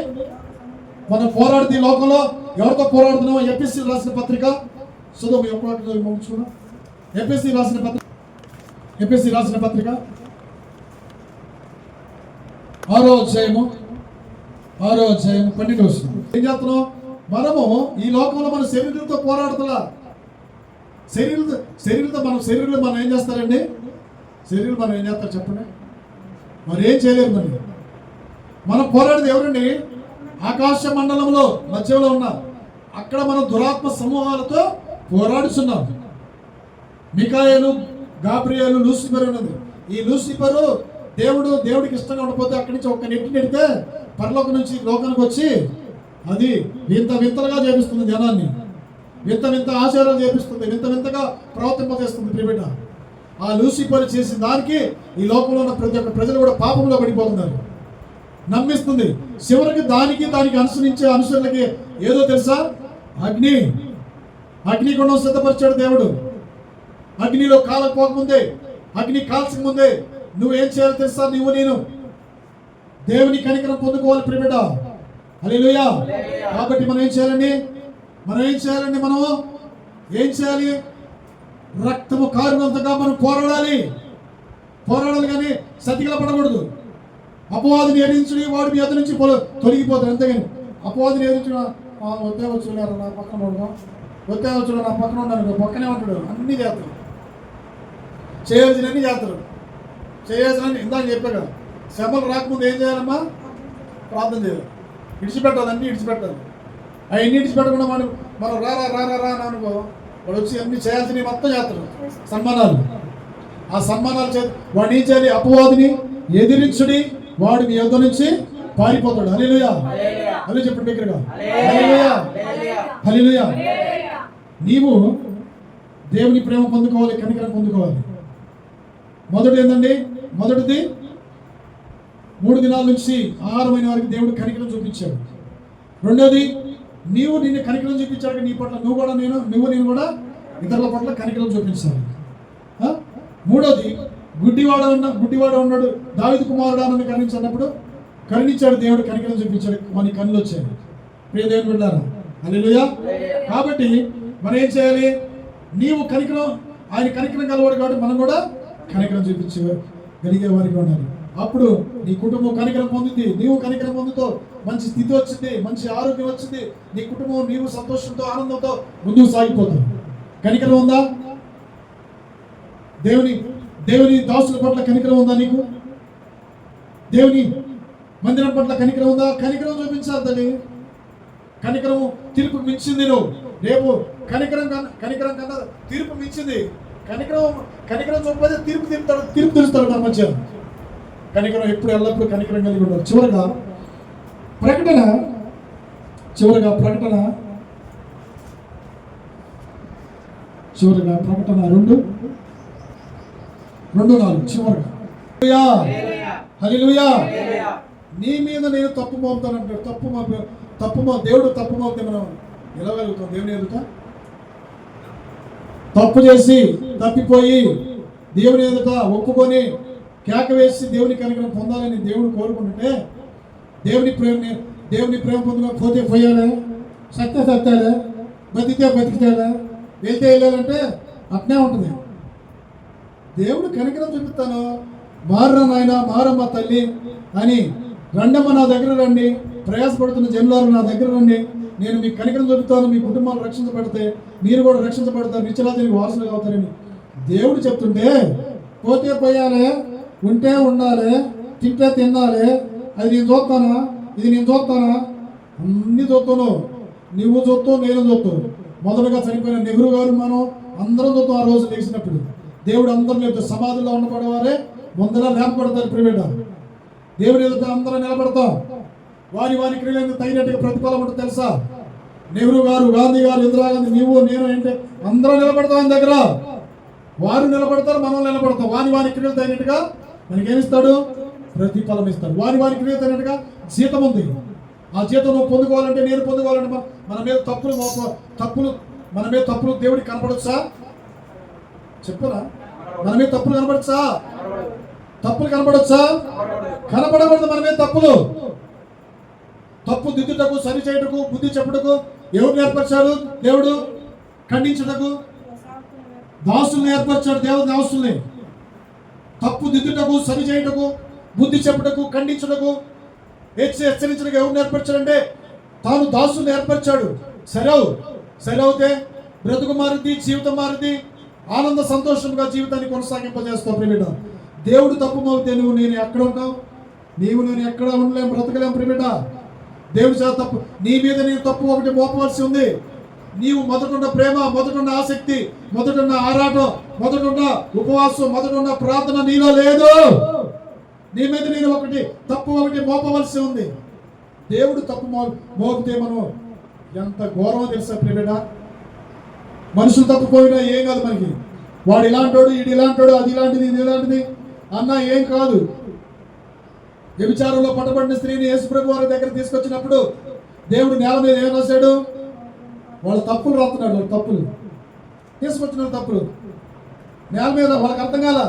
మనం పోరాడితే ఈ లోకంలో ఎవరితో పోరాడుతున్నామో ఎఫెసీ రాసిన పత్రిక చదువు. ఎప్పుడు ముగించుకున్నాం? ఎఫెసీ రాసిన పత్రిక 6వ అధ్యాయము 12వ వచనం. ఏం చేస్తున్నాం? మనము ఈ లోకంలో మన శరీరంతో పోరాడుతున్నా. శరీరంతో మనం ఏం చేస్తారండి? శరీరం మనం ఏం చేస్తారు చెప్పండి? మరి ఏం చేయలేరు. మనం పోరాడేది ఎవరండి? ఆకాశ మండలంలో మధ్యలో ఉన్న అక్కడ మనం దురాత్మ సమూహాలతో పోరాడుతున్నాం. మికాయేలు, గాబ్రియేలు, లూసిఫర్ ఉన్నది. ఈ లూసిఫరు దేవుడికి ఇష్టంగా ఉండకపోతే అక్కడి నుంచి ఒక్క నెట్టి నెడితే పరలోకం నుంచి లోకానికి వచ్చి అది వింతలుగా చేపిస్తుంది జనాన్ని, వింత ఆచారాలు చేపిస్తుంది, వింతగా ప్రవర్తింపజేస్తుంది. ప్రియబిడ్డ, ఆ లూసిఫర్ చేసిన దానికి ఈ లోకంలో ఉన్న ప్రతి ఒక్క ప్రజలు కూడా పాపంలో పడిపోతున్నారు. నమ్మిస్తుంది. చివరికి దానికి అనుసరించే అనుసరులకి ఏదో తెలుసా? అగ్నిగుండం సిద్ధపరిచాడు దేవుడు. అగ్నిలో కాలకపోకముందే, అగ్ని కాల్చక ముందే నువ్వేం చేయాలో తెలుసా? నేను దేవుని కనికరం పొందుకోవాలి ప్రియబిడ్డ. హల్లెలూయా. కాబట్టి మనం ఏం చేయాలండి? మనం ఏం చేయాలి? రక్తము కారినంతగా మనం పోరాడాలి కానీ సతికిల పడకూడదు. అపవాదిని ఎదిరించుని వాడు మీ అతని నుంచి తొలగిపోతాడు. అంతేగాని అపవాదిని ఎదిరించిన వద్దే వచ్చున్నారు నా పక్కన ఉండడం, వద్దే వచ్చు నా పక్కన ఉన్నాను, పక్కనే ఉంటాడు. అన్ని చేస్తారు, చేయాల్సినన్ని చేస్తారు. చేయాల్సిన ఇందాక చెప్పాక శ్రమలు రాకముందు ఏం చేయాలమ్మా? ప్రార్థన చేయాలి. విడిచిపెట్టాలి, అన్నీ విడిచిపెట్టాలి. అవన్నీ విడిచిపెట్టకుండా మనం రా అనుకో, వాడు వచ్చి అన్ని చేయాల్సినవి మొత్తం చేస్తాడు. సన్మానాలు, ఆ సన్మానాలు వాడిని ఏం చేయాలి? అపవాదిని ఎదిరించుడి, వాడు మీ యొద్ద నుంచి పారిపోతాడు. హల్లెలూయా. హల్లెలూయా చెప్పండి దగ్గరగా. హల్లెలూయా. నీవు దేవుని ప్రేమ పొందుకోవాలి, కనికరం పొందుకోవాలి. మొదటిది 3 దినాల నుంచి 6 వరకు దేవుడు కనికరం చూపించాడు. రెండోది, నిన్ను కనికరం చూపించాడు నీ పట్ల నేను కూడా ఇతరుల పట్ల కనికరం చూపించాలి. మూడోది, గుడ్డివాడు ఉన్నాడు, దావీదు కుమారుడు అని కరుణించాడు దేవుడు, కనికరం చూపించాడు, మన కన్నులు వచ్చాయి. ప్రియ దేవుని బిడ్డలారా, హల్లెలూయా. కాబట్టి మనం ఏం చేయాలి? నీవు ఆయన కనికరం కలవాడు కాబట్టి మనం కూడా కనికరం చూపించగలిగే వారికి ఉండాలి. అప్పుడు నీ కుటుంబం కనికరం పొందింది, నీవు కనికరం పొందుతో మంచి స్థితి వచ్చింది, మంచి ఆరోగ్యం వచ్చింది, నీ కుటుంబం నీవు సంతోషంతో ఆనందంతో ముందుకు సాగిపోతావు. కనికరం ఉందా? దేవుని దాసుల పట్ల కనికరం ఉందా? నీకు దేవుని మందిరం పట్ల కనికరం ఉందా? కనికరం చూపించాలి తల్లి. కనికరం తీర్పు మించింది. నువ్వు రేపు కనికరం కన్నా తీర్పు మించింది. కనికరం చూపకపోతే తీర్పు తీరుస్తాడు మన మధ్య. కనికరం ఎల్లప్పుడూ కనికరం కలిగి ఉండాలి. చివరగా ప్రకటన 2:4 చివరగా. హల్లెలూయా. నీ మీద నేను తప్పు మోపుతానంటాడు. దేవుడు తప్పు మోపితే మనం ఎలా వెళ్తాం? దేవుని ఎదుట తప్పు చేసి తప్పిపోయి దేవుని ఎదుట ఒప్పుకొని కేక వేసి దేవుని కనికరం పొందాలని దేవుడు కోరుకుంటుంటే, దేవుని ప్రేమ పొందకపోతే పోయాలే, సత్యాలే, బతికితేలే, వెళ్తే వెళ్ళాలంటే అట్నే ఉంటుంది. దేవుడు కనికరం చూపిస్తాను, మారురా నాయన, మారమ్మ తల్లి అని, రండమ్మ నా దగ్గర రండి, ప్రయాసపడుతున్న జనులారు నా దగ్గర రండి, నేను మీకు కనికరం చూపుతాను, మీ కుటుంబాలు రక్షించబడితే మీరు కూడా రక్షించబడతారు, నిత్యరాజ్యానికి వారసులు అవుతారని దేవుడు చెప్తుంటే, పోతే పోయాలే, ఉంటే ఉండాలి, తింటే తినాలి, అది నేను చూస్తానా, ఇది నేను చూస్తానా, అన్ని చూస్తాను. నువ్వు చూస్తావు, నేను చూస్తావు. మొదలుగా చనిపోయిన నెహ్రూ గారు మనం అందరం చూస్తాం. ఆ రోజు లేచినప్పుడు దేవుడు అందరూ లేపుతాడు. సమాధిలో ఉండబడేవారే ముందర లేపబడతారు. ప్రివేట దేవుడు ఎదుట అందరూ నిలబడతాం. వారి క్రియలకు తగినట్టుగా ప్రతిఫలం ఉంటుంది తెలుసా? నెహ్రూ గారు, గాంధీ గారు, ఇందిరాగాంధీ, నీవు నేను ఏంటంటే అందరూ నిలబడతాం. ఆయన దగ్గర వారు నిలబడతారు, మనం నిలబడతాం. వారి క్రియలు తగినట్టుగా మనకేమిస్తాడు? ప్రతిఫలం ఇస్తాడు. వారి క్రియలు తగినట్టుగా జీతం ఉంది. ఆ జీతం నువ్వు పొందుకోవాలంటే, నేను పొందుకోవాలంటే మన మీద తప్పులు దేవుడికి కనపడొచ్చా? చెప్పురా, మన మీద తప్పులు కనపడచ్చా? తప్పులు కనపడొచ్చా? కనపడకూడదు. మన మీద తప్పు దిద్దుటకు, సరి చేయుటకు, బుద్ధి చెప్పుటకు ఎవరు ఏర్పరిచాడు? దేవుడు. ఖండించుటకు దాసుల్ని ఏర్పరిచాడు. దేవుడు దాసుల్ని తప్పు దిద్దుటకు, సరి చేయుటకు, బుద్ధి చెప్పుటకు, ఖండించుటకు, హెచ్చరించడానికి ఎవరు ఏర్పరిచాడంటే తాను దాసుల్ని ఏర్పరిచాడు. సరవుతే బ్రతుకు మారుద్ది, జీవితం మారుద్ది, ఆనంద సంతోషంగా జీవితాన్ని కొనసాగింపజేస్తావు. ప్రిమిట దేవుడు తప్పు మోపితే నేను ఎక్కడ ఉంటావు? నేను ఎక్కడ ఉండలేం, బ్రతకలేం. ప్రిమిట దేవుడి చేత తప్పు నీ మీద నేను తప్పు ఒకటి మోపవలసి ఉంది. నీవు మొదటున్న ప్రేమ, మొదటున్న ఆసక్తి, మొదటున్న ఆరాటం, మొదటున్న ఉపవాసం, మొదటున్న ప్రార్థన నీలో లేదు. నీ మీద నేను తప్పు మోపవలసి ఉంది. దేవుడు తప్పు మోపితే మనం ఎంత గౌరవం తెలుసా ప్రియడా. మనుషులు తప్పుపోయినా ఏం కాదు మనకి. వాడు ఇలాంటోడు, ఇది ఇలాంటోడు, అది ఇలాంటిది, ఇది ఇలాంటిది అన్నా ఏం కాదు. వ్యభిచారంలో పట్టబడిన స్త్రీని యేసుప్రభు వారి దగ్గర తీసుకొచ్చినప్పుడు దేవుడు నేల మీద ఏం రాశాడు? వాళ్ళ తప్పులు రాస్తున్నాడు. వాళ్ళ తప్పులు తీసుకొచ్చిన తప్పులు నేల మీద వాళ్ళకి అర్థం కాల.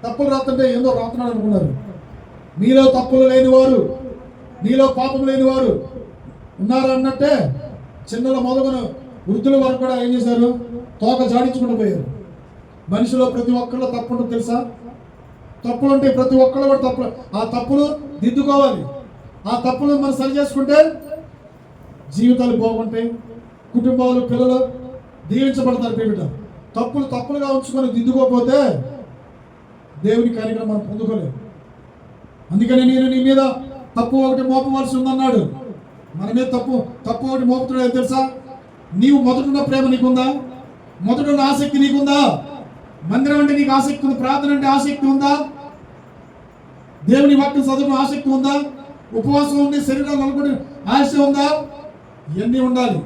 తప్పులు రాస్తుంటే ఏందో రాస్తున్నాడు అనుకున్నారు. మీలో తప్పులు లేనివారు, మీలో పాపం లేనివారు ఉన్నారు అన్నట్టే చిన్నల మొదలుగును వృద్ధుల వరకు కూడా ఏం చేశారు? తోక జాడించుకుంటూ పోయారు. మనిషిలో ప్రతి ఒక్కళ్ళు తప్పు ఉంటుంది తెలుసా. తప్పులు ఉంటే ప్రతి ఒక్కళ్ళు కూడా తప్పులు. ఆ తప్పులు దిద్దుకోవాలి. ఆ తప్పులు మనం సరి చేసుకుంటే జీవితాలు బాగుంటాయి. కుటుంబాలు, పిల్లలు దీవించబడతారు. పేమిట తప్పులుగా ఉంచుకొని దిద్దుకోకపోతే దేవుని కార్యక్రమం మనం పొందుకోలేదు. అందుకని నేను నీ మీద తప్పు ఒకటి మోపవలసి ఉందన్నాడు. మన మీద తప్పు ఒకటి మోపుతున్నాడు తెలుసా. నీవు మొదటున్న ప్రేమ నీకుందా? మొదటున్న ఆసక్తి నీకుందా? మందిరం అంటే నీకు ఆసక్తి ఉంది. ప్రార్థన అంటే ఆసక్తి ఉందా? దేవుని వాక్యం చదువుకునే ఆసక్తి ఉందా? ఉపవాసం ఉండి శరీరం నలుగుని ఆశ ఉందా? ఇవన్నీ ఉండాలి.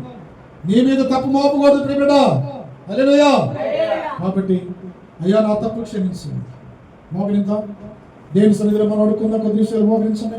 నీ మీద తప్పు మోపకూడదు ప్రియడా. హల్లెలూయా. కాబట్టి అయ్యా నా తప్పు క్షమించు. మోకరిందా దేవుని సన్నిధిలో మనం అడుక్కుందాం. కొద్ది విషయాలు మోకరించండి.